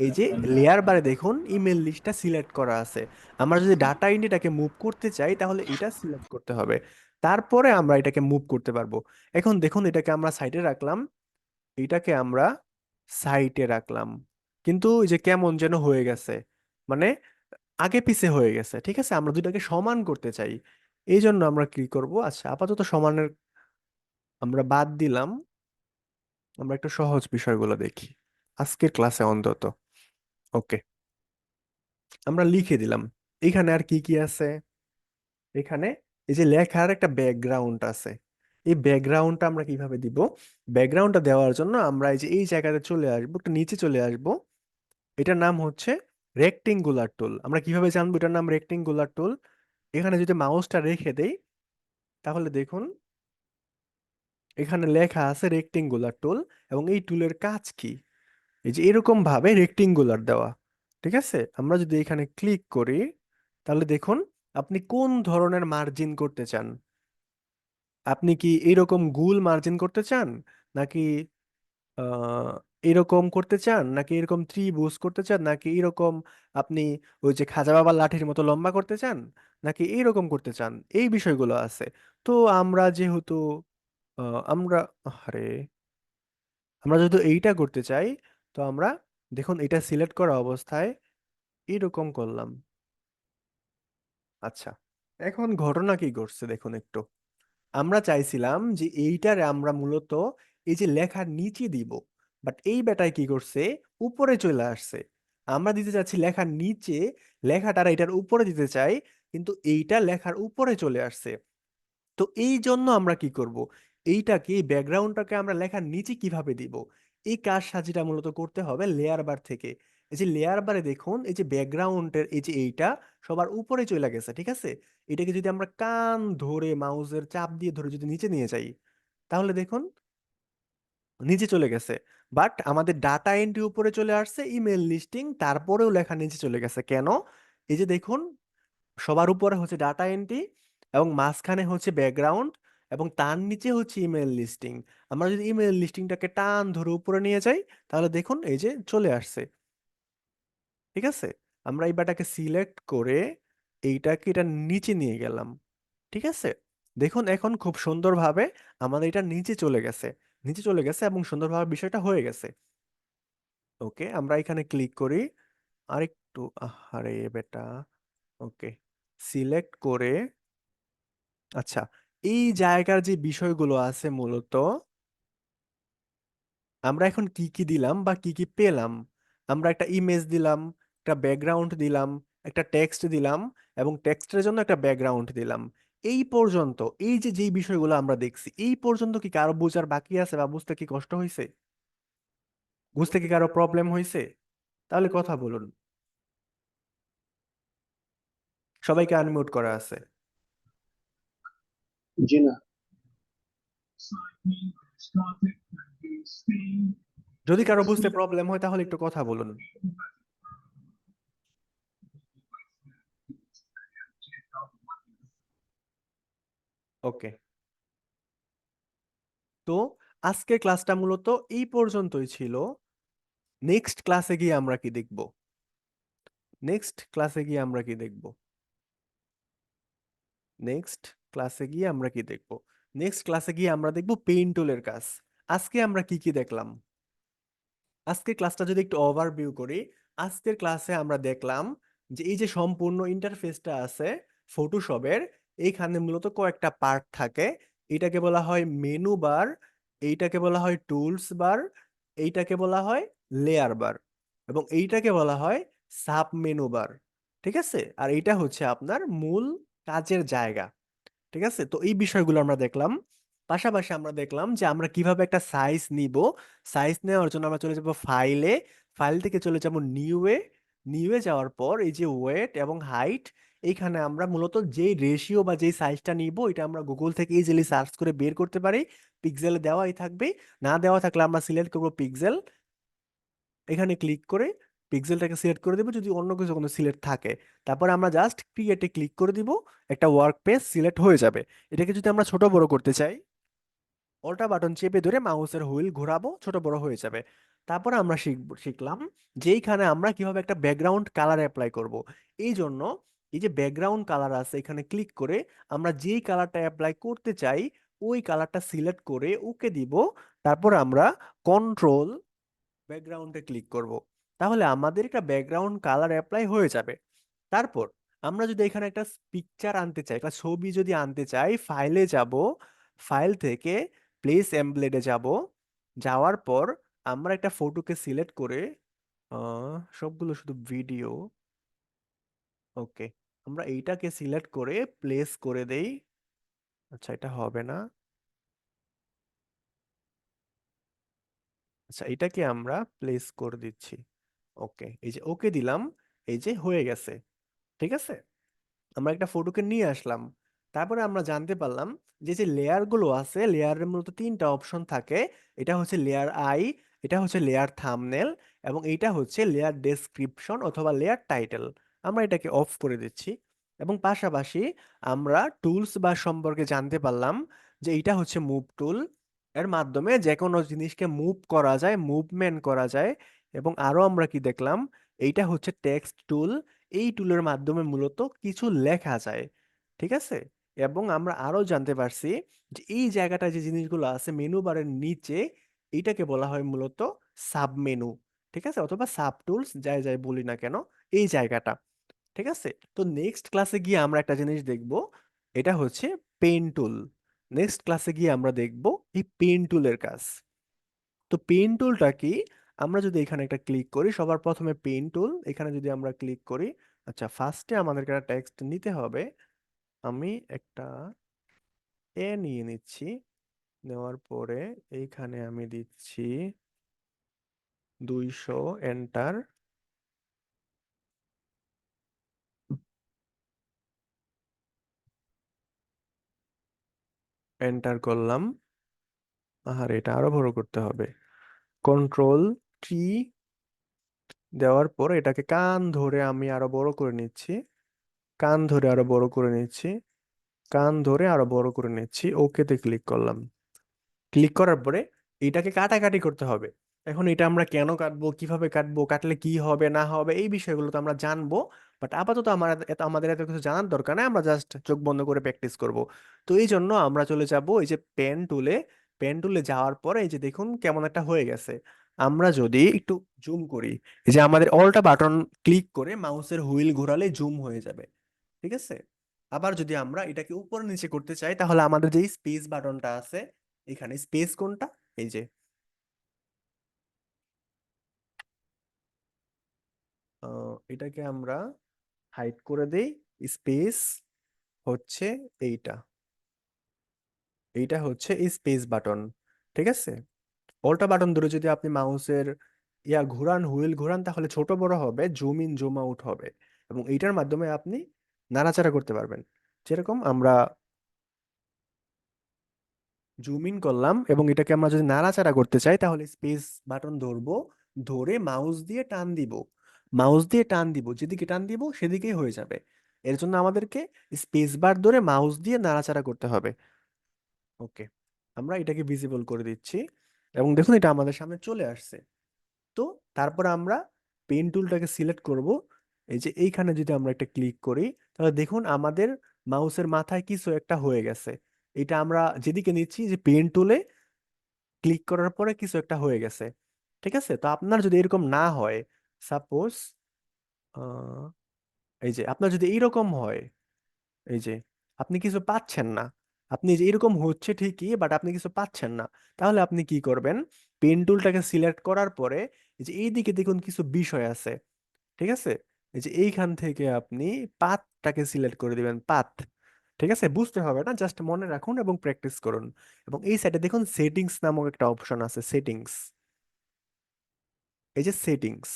এই যে লেয়ার বারে দেখুন ইমেল লিস্টটা সিলেক্ট করা আছে। আমরা যদি ডাটা এন্ট্রিটাকে মুভ করতে চাই তাহলে এটা সিলেক্ট করতে হবে, তারপরে আমরা এটাকে মুভ করতে পারবো। এখন দেখুন এটাকে আমরা সাইডে রাখলাম, এটাকে আমরা সাইটে রাখলাম, কিন্তু এই যে কেমন যেন হয়ে গেছে, মানে আগে পিছে হয়ে গেছে। ঠিক আছে, আমরা দুইটাকে সমান করতে চাই, এই জন্য আমরা কি করব, আচ্ছা আপাতত সমানের আমরা বাদ দিলাম। আমরা একটু সহজ বিষয়গুলো দেখি আজকের ক্লাসে অন্তত। ওকে, আমরা লিখে দিলাম। এখানে আর কি কি আছে, এখানে এই যে লেখার একটা ব্যাকগ্রাউন্ড আছে, এই ব্যাকগ্রাউন্ডটা আমরা কিভাবে দিব? ব্যাকগ্রাউন্ডটা দেওয়ার জন্য আমরা এই যে এই জায়গাতে চলে আসবো, একটু নিচে চলে আসবো, এটার নাম হচ্ছে রেক্টেঙ্গুলার টুল। আমরা কিভাবে জানবো এটার নাম রেক্টেঙ্গুলার টুল? এখানে যদি মাউসটা রেখে দেই তাহলে দেখুন এখানে লেখা আছে রেক্টেঙ্গুলার টুল, এবং এই টুলের কাজ কি? এই যে এরকম ভাবে রেক্টেঙ্গুলার দেওয়া। ঠিক আছে, আমরা যদি এখানে ক্লিক করি তাহলে দেখুন আপনি কোন ধরনের মার্জিন করতে চান। আপনি কি এরকম গোল মার্জিন করতে চান, নাকি আহ এরকম করতে চান, নাকি এরকম ত্রিভুজ করতে চান, নাকি এরকম আপনি ওই যে খাজা বাবার লাঠির মতো লম্বা করতে চান, নাকি এরকম করতে চান, এই বিষয়গুলো আছে। তো আমরা যেহেতু আমরা আরে আমরা যেহেতু এইটা করতে চাই, তো আমরা দেখুন এটা সিলেক্ট করা অবস্থায় এরকম করলাম। আচ্ছা, এখন ঘটনা কি ঘটছে দেখুন একটু। আমরা চাইছিলাম যে এইটারে আমরা মূলত এই যে লেখার নিচে দিব, বাট এই বেটায় কি করছে, উপরে চলে আসছে। আমরা দিতে চাচ্ছি লেখার নিচে, লেখাটার এটার উপরে দিতে চাই, কিন্তু এইটা লেখার উপরে চলে আসছে। তো এই জন্য আমরা কি করব, এইটাকে এই ব্যাকগ্রাউন্ডটাকে আমরা লেখার নিচে কিভাবে দিব, এই কাজ সাজিটা মূলত করতে হবে লেয়ার বার থেকে। এই যে লেয়ার বারে দেখুন এই যে ব্যাকগ্রাউন্ডের এই যে এইটা সবার উপরে চলে গেছে, ঠিক আছে। এটাকে যদি আমরা কান ধরে মাউসের চাপ দিয়ে ধরে যদি নিচে নিয়ে যাই তাহলে দেখুন নিচে চলে গেছে। বাট আমাদের ডাটা এন্ট্রি উপরে চলে আসছে, ইমেল লিস্টিং তারপরেও লেখা নিচে চলে গেছে কেন? এই যে দেখুন সবার উপরে হচ্ছে ডাটা এন্ট্রি, এবং মাঝখানে হচ্ছে ব্যাকগ্রাউন্ড, এবং তার নিচে হচ্ছে ইমেল লিস্টিং। আমরা যদি ইমেল লিস্টিংটাকে টান ধরে উপরে নিয়ে যাই তাহলে দেখুন এই যে চলে আসছে। ঠিক আছে, আমরা এই বাটাকে সিলেক্ট করে এইটাকে এটা নিচে নিয়ে গেলাম। ঠিক আছে, দেখুন এখন খুব সুন্দরভাবে আমাদের এটা নিচে চলে গেছে, নিচে চলে গেছে এবং সুন্দরভাবে বিষয়টা হয়ে গেছে। ওকে, আমরা এখানে ক্লিক করি আরেকটু, আরে বেটা, ওকে, সিলেক্ট করে আচ্ছা এই জায়গার যে বিষয়গুলো আছে মূলত আমরা এখন কি কি দিলাম বা কি কি পেলাম। আমরা একটা ইমেজ দিলাম, একটা ব্যাকগ্রাউন্ড দিলাম, একটা টেক্সট দিলাম, এবং টেক্সটের জন্য একটা ব্যাকগ্রাউন্ড দিলাম। এই পর্যন্ত এই যে যেই বিষয়গুলো আমরা দেখছি এই পর্যন্ত কি কারো বোঝার বাকি আছে বা বুঝতে কি কষ্ট হয়েছে? বুঝতে কি কারো প্রবলেম হয়েছে? তাহলে কথা বলুন। সবাইকে আনমিউট করা আছে। জি না। যদি কারো বুঝতে প্রবলেম হয় তাহলে একটু কথা বলুন। ওকে, তো আজকের ক্লাসটা মূলত এই পর্যন্তই ছিল। নেক্সট ক্লাসে গিয়ে আমরা কি দেখব? নেক্সট ক্লাসে গিয়ে আমরা কি দেখব? নেক্সট ক্লাসে গিয়ে আমরা কি দেখব? নেক্সট ক্লাসে গিয়ে আমরা দেখব পেইন্ট টুলের কাজ। আজকে আমরা কি কি দেখলাম? আজকের ক্লাসটা যদি একটু ওভারভিউ করি, আজকের ক্লাসে আমরা দেখলাম যে এই যে সম্পূর্ণ ইন্টারফেসটা আছে ফটোশপের, এইখানে মূলত কয়েকটা পার্ট থাকে। এটাকে বলা হয় মেনু বার, এইটাকে বলা হয় টুলস বার, এইটাকে বলা হয় লেয়ার বার, এবং এইটাকে বলা হয় সাব মেনু বার। ঠিক আছে, আর এটা হচ্ছে আপনার মূল কাজের জায়গা। ঠিক আছে, তো এই বিষয়গুলো আমরা দেখলাম। পাশাপাশি আমরা দেখলাম যে আমরা কিভাবে একটা সাইজ নিব। সাইজ নেওয়ার জন্য আমরা চলে যাব ফাইলে, ফাইল থেকে চলে যাব নিউয়ে, নিউয়ে যাওয়ার পর এই যে ওয়েট এবং হাইট, এইখানে আমরা মূলত যেই রেশিও বা যেই সাইজটা নিব এটা আমরা গুগল থেকে ইজিলি সার্চ করে বের করতে পারি। পিক্সেলে দেওয়াই থাকবে, না দেওয়া থাকলে আমরা সিলেক্ট করব পিক্সেল, এখানে ক্লিক করে পিক্সেলটাকে সিলেক্ট করে দেবো যদি অন্য কিছু কোনো সিলেক্ট থাকে। তারপর আমরা জাস্ট ক্রিয়েটে ক্লিক করে দিব, একটা ওয়ার্ক পেজ সিলেক্ট হয়ে যাবে। এটাকে যদি আমরা ছোট বড় করতে চাই অল্টা বাটন চেপে ধরে মাউসের হুইল ঘোরাবো, ছোট বড় হয়ে যাবে। তারপরে আমরা শিখলাম যে এইখানে আমরা কিভাবে একটা ব্যাকগ্রাউন্ড কালার অ্যাপ্লাই করব। এই জন্য এই যে ব্যাকগ্রাউন্ড কালার আছে এখানে ক্লিক করে আমরা যেই কালারটা অ্যাপ্লাই করতে চাই ওই কালারটা সিলেক্ট করে ওকে দিব। তারপর আমরা কন্ট্রোল ব্যাকগ্রাউন্ডে ক্লিক করব, তাহলে আমাদের একটা ব্যাকগ্রাউন্ড কালার অ্যাপ্লাই হয়ে যাবে। তারপর আমরা যদি এখানে একটা পিকচার আনতে চাই, একটা ছবি যদি আনতে চাই, ফাইলে যাব, ফাইল থেকে প্লেস এমবেডে যাব, যাওয়ার পর আমরা একটা ফটোকে সিলেক্ট করে সবগুলো শুধু ভিডিও, ওকে, আমরা এইটাকে সিলেক্ট করে প্লেস করে দেই। আচ্ছা এটা হবে না, আচ্ছা এটাকে আমরা প্লেস করে দিচ্ছি। ওকে, এই যে ওকে দিলাম, এই যে হয়ে গেছে। ঠিক আছে, আমরা একটা ফটোকে নিয়ে আসলাম। তারপরে আমরা জানতে পারলাম যে যে লেয়ার গুলো আছে, লেয়ারের মূলত তিনটা অপশন থাকে। এটা হচ্ছে লেয়ার আই, এটা হচ্ছে লেয়ার থাম্বনেল, এবং এইটা হচ্ছে লেয়ার ডেসক্রিপশন অথবা লেয়ার টাইটেল। আমরা এটাকে অফ করে দিচ্ছি। এবং পাশাপাশি আমরা টুলস বা সম্পর্কে জানতে পারলাম যে এইটা হচ্ছে মুভ টুল। এর মাধ্যমে যে কোনো জিনিসকে মুভ করা যায়, মুভমেন্ট করা যায়। এবং আরো আমরা কি দেখলাম, এইটা হচ্ছে টেক্সট টুল। এই টুলের মাধ্যমে মূলত কিছু লেখা যায়। ঠিক আছে, এবং আমরা আরো জানতে পারছি যে এই জায়গাটা যে জিনিসগুলো আছে মেনু বারের নিচে, এইটাকে বলা হয় মূলত সাব মেনু। ঠিক আছে, অথবা সাব টুলস, যাই যাই বলি না কেন, এই জায়গাটা। ঠিক আছে, তো নেক্সট ক্লাসে গিয়ে আমরা একটা জিনিস দেখব, এটা হচ্ছে পেন টুল। নেক্সট ক্লাসে গিয়ে আমরা দেখব এই পেন টুলের কাজ। তো পেন টুলটা কি, আমরা যদি এখানে একটা ক্লিক করি, সবার প্রথমে পেন টুল এখানে যদি আমরা ক্লিক করি। আচ্ছা, ফার্স্টে আমাদেরকে একটা টেক্সট নিতে হবে। আমি একটা এ নিয়ে নিচ্ছি। নেওয়ার পরে এইখানে আমি দিচ্ছি 200, এন্টার। এন্টার করলাম। আর এটা আরো বড় করতে হবে। কন্ট্রোল টি দেওয়ার পর এটাকে কান ধরে আমি আরো বড় করে নিচ্ছি। কান ধরে আরো বড় করে নিচ্ছি। কান ধরে আরো বড় করে নিচ্ছি, ওকেতে ক্লিক করলাম। ক্লিক করার পরে এটাকে কাটাকাটি করতে হবে। এখন এটা আমরা কেন কাটবো, কিভাবে কাটবো, কাটলে কি হবে না হবে, এই বিষয়গুলো তো আমরা জানবো। বাট আপাতত আমাদের এত কিছু জানার দরকার নেই, আমরা জাস্ট চোখ বন্ধ করে প্র্যাকটিস করব। তো এই জন্য আমরা চলে যাব এই যে পেন টুলে। পেন টুলে যাওয়ার পরে এই যে দেখুন কেমন একটা হয়ে গেছে। আমরা যদি একটু জুম করি, এই যে আমাদের অলটা বাটন ক্লিক করে মাউসের হুইল ঘোরালে জুম হয়ে যাবে। ঠিক আছে, আবার যদি আমরা এটাকে উপর নিচে করতে চাই, তাহলে আমাদের যে স্পেস বাটনটা আছে, এখানে স্পেস কোনটা, এই যে এটাকে আমরা হাইড করে দেই। স্পেস হচ্ছে এইটা, এইটা হচ্ছে স্পেস বাটন। ঠিক আছে, অল্টা বাটন ধরে যদি আপনি মাউসের ঘোরান, হুইল ঘোরান, তাহলে ছোট বড় হবে, জুম ইন জুম আউট হবে। এবং এইটার মাধ্যমে আপনি নাড়াচাড়া করতে পারবেন। যেরকম আমরা জুম ইন করলাম, এবং এটাকে আমরা যদি নাড়াচাড়া করতে চাই, তাহলে স্পেস বাটন ধরবো, ধরে মাউস দিয়ে টান দিব। মাউস দিয়ে টান দিব, যেদিকে টান দিব সেদিকেই হয়ে যাবে। এর জন্য আমাদেরকে স্পেস বার ধরে মাউস দিয়ে নাড়াচাড়া করতে হবে। ওকে, আমরা এটাকে ভিজিবল করে দিচ্ছি। এবং দেখুন এটা আমাদের সামনে চলে আসছে। তো তারপর আমরা পেন টুলটাকে সিলেক্ট করব। এই যে এইখানে যদি আমরা একটা ক্লিক করি, তাহলে দেখুন আমাদের মাউসের মাথায় কিছু একটা হয়ে গেছে। এটা আমরা যেদিকে নিচ্ছি, যে পেন টুলে ক্লিক করার পরে কিছু একটা হয়ে গেছে। ঠিক আছে, তো আপনার যদি এরকম না হয়, সাপোজ এই যে আপনার যদি এইরকম হয়, এই যে আপনি কিছু পাচ্ছেন না, আপনি যে এরকম হচ্ছে ঠিকই, বাট আপনি কিছু পাচ্ছেন না, তাহলে আপনি কি করবেন, পেন টুলটাকে সিলেক্ট করার পরে এই যে এইদিকে দেখুন কিছু বিষয় আছে। ঠিক আছে, এই যে এইখান থেকে আপনি পাথটাকে সিলেক্ট করে দিবেন, পাথ। ঠিক আছে, বুঝতে হবে না, জাস্ট মনে রাখুন এবং প্র্যাকটিস করুন। এবং এই সাইডে দেখুন সেটিংস নামক একটা অপশন আছে, সেটিংস। এই যে সেটিংস,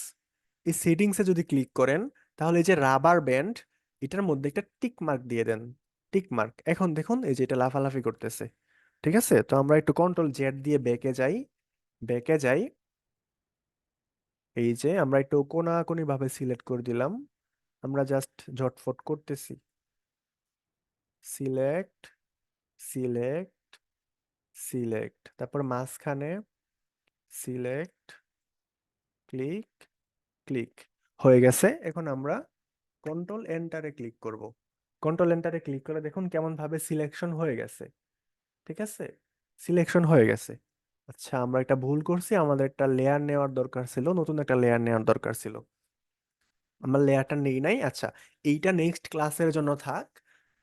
এই সেটিংসে যদি ক্লিক করেন, তাহলে এই যে রাবার ব্যান্ড, এটার মধ্যে একটা টিক মার্ক দিয়ে দেন। টিক মার্ক, এখন দেখুন এই যে এটা লাফালাফি করতেছে। ঠিক আছে, তো আমরা একটু কন্ট্রোল জেড দিয়ে ব্যাকে যাই। ব্যাকে যাই, এই যে আমরা একটু কোনাকুনি ভাবে সিলেক্ট করে দিলাম। আমরা জাস্ট ঝটফট করতেছি। সিলেক্ট, সিলেক্ট, সিলেক্ট, তারপর মাঝখানে সিলেক্ট, ক্লিক, ক্লিক, হয়ে গেছে। এখন আমরা কন্ট্রোল এন্টারে ক্লিক করব। কন্ট্রোল এন্টারে ক্লিক করে দেখুন কেমন ভাবে সিলেকশন হয়ে গেছে। ঠিক আছে, সিলেকশন হয়ে গেছে। আচ্ছা, আমরা একটা ভুল করছি, আমাদের একটা লেয়ার নেওয়ার দরকার ছিল, নতুন একটা লেয়ার নেওয়ার দরকার ছিল। আমরা লেয়ারটা নেই নাই। আচ্ছা, এইটা নেক্সট ক্লাসের জন্য থাক।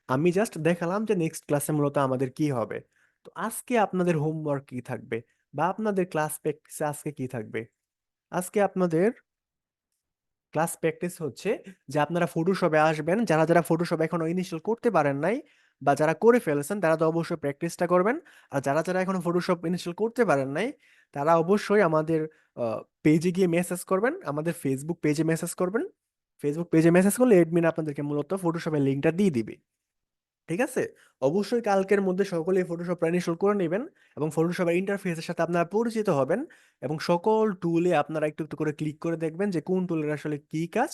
আমি জাস্ট দেখালাম যে নেক্সট ক্লাসে মূলত আমাদের কি হবে। তো আজকে আপনাদের হোমওয়ার্ক কি থাকবে, বা আপনাদের ক্লাস প্র্যাকটিসে আজকে কি থাকবে? আজকে আপনাদের ক্লাস প্র্যাকটিস হচ্ছে যে আপনারা ফটোশপে আসবেন, যারা যারা ফটোশপ এখনো ইনস্টল করতে পারেন নাই বা যারা করে ফেলেছেন, তারা তো অবশ্যই প্র্যাকটিসটা করবেন। আর যারা যারা এখনো ফটোশপ ইনস্টল করতে পারেন নাই, তারা অবশ্যই আমাদের পেজে গিয়ে মেসেজ করবেন, আমাদের ফেসবুক পেজে মেসেজ করবেন। ফেসবুক পেজে মেসেজ করলে এডমিন আপনাদেরকে মূলত ফটোশপের লিঙ্কটা দিয়ে দিবে। ঠিক আছে? অবশ্যই কালকের মধ্যে সকলেই ফটোশপটা ইনস্টল করে নেবেন এবং ফটোশপের ইন্টারফেসের সাথে আপনারা পরিচিত হবেন এবং সকল টুলে আপনারা একটু একটু করে ক্লিক করে দেখবেন যে কোন টুলের আসলে কি কাজ,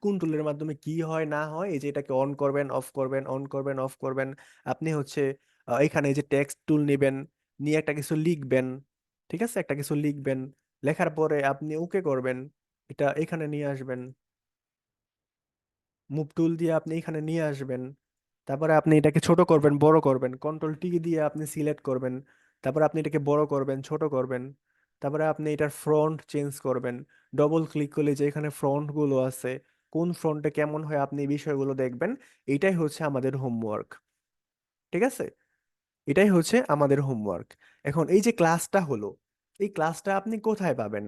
কোন টুলের মাধ্যমে কি হয় না হয়। এই যে এটাকে অন করবেন, অফ করবেন, অন করবেন, অফ করবেন। আপনি হচ্ছে এখানে এই যে টেক্সট টুল নেবেন, নিয়ে একটা কিছু লিখবেন। ঠিক আছে? একটা কিছু লিখবেন, লেখার পরে আপনি ওকে করবেন, এটা এখানে নিয়ে আসবেন। মুভ টুল দিয়ে আপনি এখানে নিয়ে আসবেন। তারপরে আপনি এটাকে ছোট করবেন, বড় করবেন, কন্ট্রোল টি দিয়ে আপনি সিলেক্ট করবেন। তারপরে আপনি এটাকে বড় করবেন, ছোট করবেন। তারপরে আপনি এটার ফ্রন্ট চেঞ্জ করবেন। ডবল ক্লিক করলে যে এখানে ফ্রন্ট গুলো আছে, কোন ফ্রন্টে কেমন হয় আপনি এই বিষয়গুলো দেখবেন। এটাই হচ্ছে আমাদের হোমওয়ার্ক। ঠিক আছে? এটাই হচ্ছে আমাদের হোমওয়ার্ক। এখন এই যে ক্লাসটা হলো, এই ক্লাসটা আপনি কোথায় পাবেন?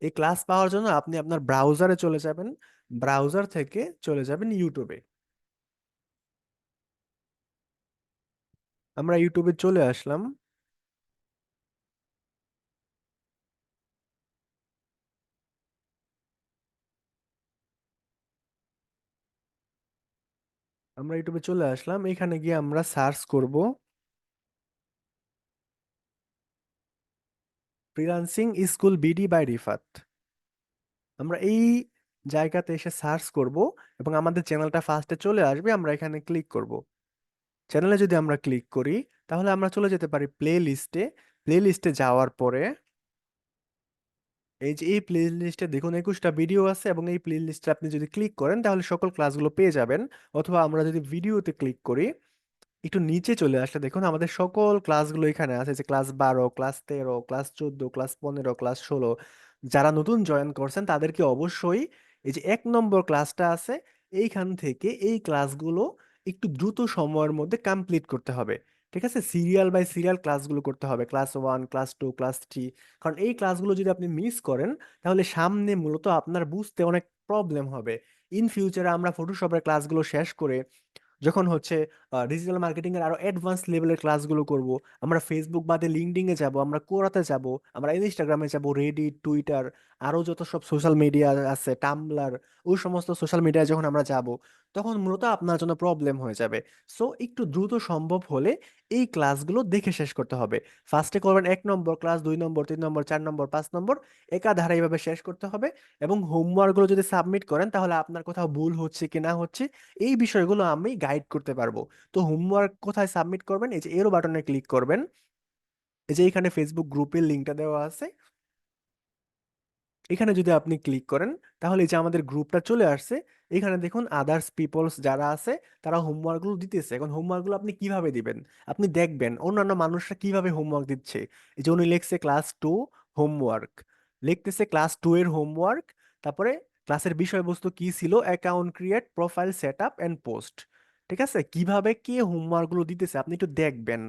এই ক্লাস পাওয়ার জন্য আপনি আপনার ব্রাউজারে চলে যাবেন, ব্রাউজার থেকে চলে যাবেন ইউটিউবে। আমরা ইউটিউবে চলে আসলাম। আমরা ইউটিউবে চলে আসলাম, এখানে গিয়ে আমরা সার্চ করব freelancing school BD by Rifat. আমরা এই জায়গাতে এসে সার্চ করব এবং আমাদের চ্যানেলটা ফার্স্টে চলে আসবে। আমরা এখানে ক্লিক করব। চ্যানেলে যদি আমরা ক্লিক করি তাহলে আমরা চলে যেতে পারি প্লে লিস্টে। প্লে লিস্টে যাওয়ার পরে এই যে এই প্লে লিস্টে দেখুন 21টা ভিডিও আছে এবং এই প্লে লিস্টে আপনি যদি ক্লিক করেন তাহলে সকল ক্লাসগুলো পেয়ে যাবেন। অথবা আমরা যদি ভিডিওতে ক্লিক করি, একটু নিচে চলে আসলে দেখুন আমাদের সকল ক্লাসগুলো এখানে আছে, যে class 12, class 13, class 14, class 15, class 16। যারা নতুন জয়েন করছেন তাদেরকে অবশ্যই এই যে 1 নম্বর ক্লাসটা আছে, এইখান থেকে এই ক্লাসগুলো একটু দ্রুত সময়ের মধ্যে কমপ্লিট করতে হবে। ঠিক আছে? সিরিয়াল বাই সিরিয়াল ক্লাসগুলো করতে হবে, ক্লাস 1, ক্লাস 2, ক্লাস 3। কারণ এই ক্লাসগুলো যদি আপনি মিস করেন তাহলে সামনে মূলত আপনার বুঝতে অনেক প্রবলেম হবে। ইন ফিউচারে আমরা ফটোশপের ক্লাসগুলো শেষ করে যখন হচ্ছে ডিজিটাল মার্কেটিং এর আরো অ্যাডভান্স লেভেলের ক্লাসগুলো করব, আমরা ফেসবুক বাদে লিঙ্কডইন এ যাব, আমরা কোরাতে যাব, আমরা ইনস্টাগ্রামে যাব, রেডিট, টুইটার, আরো যত সব সোশ্যাল মিডিয়া আছে, টাম্বলার, ওই সমস্ত সোশ্যাল মিডিয়ায় যখন আমরা যাব তখন মূলত আপনার জন্য প্রবলেম হয়ে যাবে। সো একটু দ্রুত সম্ভব হলে এই ক্লাসগুলো দেখে শেষ করতে হবে। ফার্স্টে করবেন 1 নম্বর ক্লাস, 2 নম্বর, 3 নম্বর, 4 নম্বর, 5 নম্বর, একাধারে এইভাবে শেষ করতে হবে। এবং হোমওয়ার্কগুলো যদি সাবমিট করেন তাহলে আপনার কোথাও ভুল হচ্ছে কি না হচ্ছে এই বিষয়গুলো আমি গাইড করতে পারবো। তো হোমওয়ার্ক কোথায় সাবমিট করবেন? এই যে এরো বাটনে ক্লিক করবেন। এই যে এখানে ফেসবুক গ্রুপের লিঙ্কটা দেওয়া আছে, এখানে যদি আপনি ক্লিক করেন তাহলে এই যে আমাদের গ্রুপটা চলে আসছে। এখানে দেখুন আদার্স পিপলস যারা আছে তারা হোমওয়ার্কগুলো দিতেছে। এখন হোমওয়ার্কগুলো আপনি কিভাবে দিবেন? আপনি দেখবেন অন্যান্য মানুষরা কিভাবে হোমওয়ার্ক দিচ্ছে। এই যে উনি লিখছে ক্লাস 2 হোমওয়ার্ক, লিখতেছে ক্লাস 2 এর হোমওয়ার্ক। তারপরে ক্লাসের বিষয়বস্তু কি ছিল? Account create, profile set up and post. ঠিক আছে? কিভাবে কে হোমওয়ার্কগুলো দিতেছে আপনি একটু দেখবেন।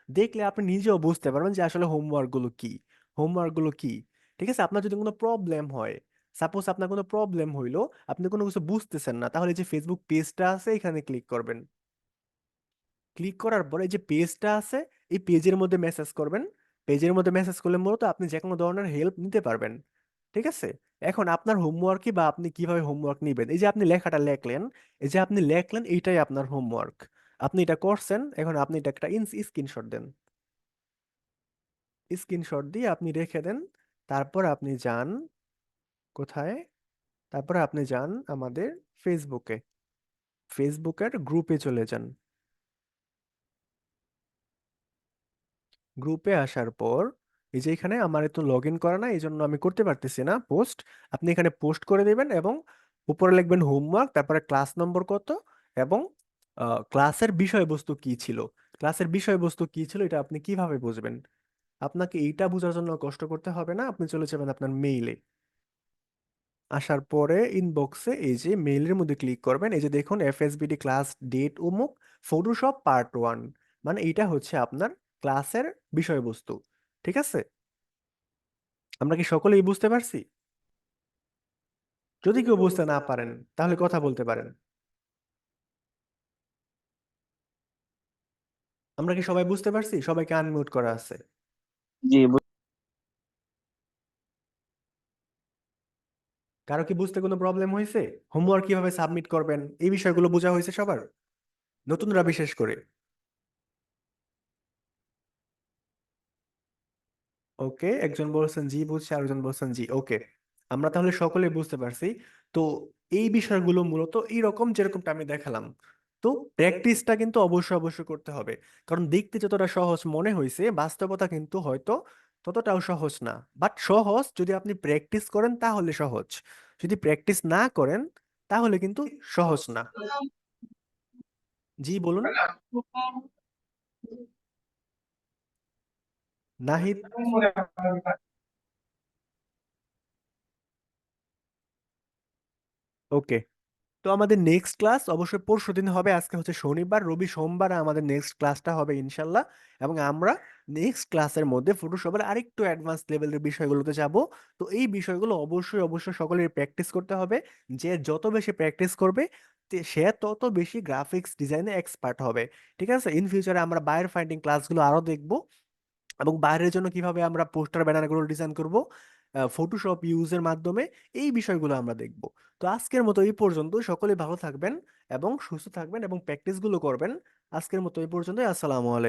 দেখলে আপনি নিজেও বুঝতে পারবেন যে আসলে হোমওয়ার্কগুলো কি, হোমওয়ার্কগুলো কি। ঠিক আছে? আপনার যদি কোনো প্রবলেম হয়, সাপোজ আপনার কোনো প্রবলেম হইলো, আপনি কোনো কিছু বুঝতেছেন না, তাহলে এই যে ফেসবুক পেজটা আছে এখানে ক্লিক করবেন। ক্লিক করার পরে এই যে পেজটা আছে, এই পেজের মধ্যে মেসেজ করবেন। পেজের মধ্যে মেসেজ করলে মূলত আপনি যে কোনো ধরনের হেল্প নিতে পারবেন। ঠিক আছে? এখন আপনার হোমওয়ার্কই বা আপনি কিভাবে হোমওয়ার্ক নিবেন, এই যে আপনি লেখাটা লেখলেন, এই যে আপনি লেখলেন এইটাই আপনার হোমওয়ার্ক। আপনি এটা করছেন, এখন আপনি এটা একটা স্ক্রিনশট দেন। স্ক্রিনশট দিয়ে আপনি রেখে দেন। তারপর আপনি যান কোথায়? তারপরে আপনি যান আমাদের ফেসবুকে, ফেসবুকের গ্রুপে চলে যান। গ্রুপে আসার পর এই যে এখানে আমার তো লগ ইন করা না, এই জন্য আমি করতে পারতেছি না পোস্ট। আপনি এখানে পোস্ট করে দেবেন এবং উপরে লিখবেন হোমওয়ার্ক, তারপরে ক্লাস নম্বর কত এবং ক্লাসের বিষয়বস্তু কি ছিল। ক্লাসের বিষয়বস্তু কি ছিল এটা আপনি কিভাবে বুঝবেন? আপনাকে এইটা বোঝার জন্য কষ্ট করতে হবে না, আপনি চলে যাবেন আপনার মেইলে। আসার পরে ইনবক্সে এই যে মেইলের মধ্যে ক্লিক করবেন। এই যে দেখুন এফএসবিডি ক্লাস ডেট অমুক, ফটোশপ পার্ট 1, মানে এইটা হচ্ছে আপনার ক্লাসের বিষয়বস্তু। ঠিক আছে? আমরা কি সকলেই বুঝতে পারছি? যদি কেউ বুঝতে না পারেন তাহলে কথা বলতে পারেন। আমরা কি সবাই বুঝতে পারছি? সবাইকে আনমিউট করা আছে। জি কারো কি বুঝতে কোনো প্রবলেম হয়েছে? হোমওয়ার্ক কিভাবে সাবমিট করবেন এই বিষয়গুলো বোঝা হয়েছে সবার, নতুনরা বিশেষ করে? ওকে, একজন বলছেন জি বুঝছে, আরেকজন বলছেন জি। ওকে, আমরা তাহলে সকলে বুঝতে পারছি। তো এই বিষয়গুলো মূলত এইরকম যেরকমটা আমি দেখালাম। তো প্র্যাকটিসটা কিন্তু অবশ্যই অবশ্যই করতে হবে, কারণ দেখতে যতটা সহজ মনে হয়েছে বাস্তবতা কিন্তু হয়তো ততটাও সহজ না। বাট সহজ যদি আপনি প্র্যাকটিস করেন তাহলে সহজ, যদি প্র্যাকটিস না করেন তাহলে কিন্তু সহজ না। জি বলুন নাহিদ। ওকে, তো আমাদের নেক্সট ক্লাস অবশ্যই পরশু দিন হবে। আজকে হচ্ছে শনিবার, রবি সোমবার আমাদের নেক্সট ক্লাসটা হবে ইনশাল্লাহ। এবং আমরা নেক্সট ক্লাসের মধ্যে ফটোশপের আরেকটু অ্যাডভান্স লেভেলের বিষয়গুলোতে যাব। তো এই বিষয়গুলো অবশ্যই অবশ্যই সকলের প্র্যাকটিস করতে হবে। যে যত বেশি প্র্যাকটিস করবে সে তত বেশি গ্রাফিক্স ডিজাইনে এক্সপার্ট হবে। ঠিক আছে, ইন ফিউচারে আমরা বায়ার ফাইন্ডিং ক্লাসগুলো আরো দেখব, এবং বাইরের জন্য কিভাবে আমরা পোস্টার ব্যানারগুলো ডিজাইন করব ফটোশপ ইউজের মাধ্যমে, এই বিষয়গুলো আমরা দেখব। তো আজকের মতো এই পর্যন্ত, সকলে ভালো থাকবেন এবং সুস্থ থাকবেন এবং প্র্যাকটিসগুলো করবেন। আজকের মতো এই পর্যন্ত, আসসালামু আলাইকুম।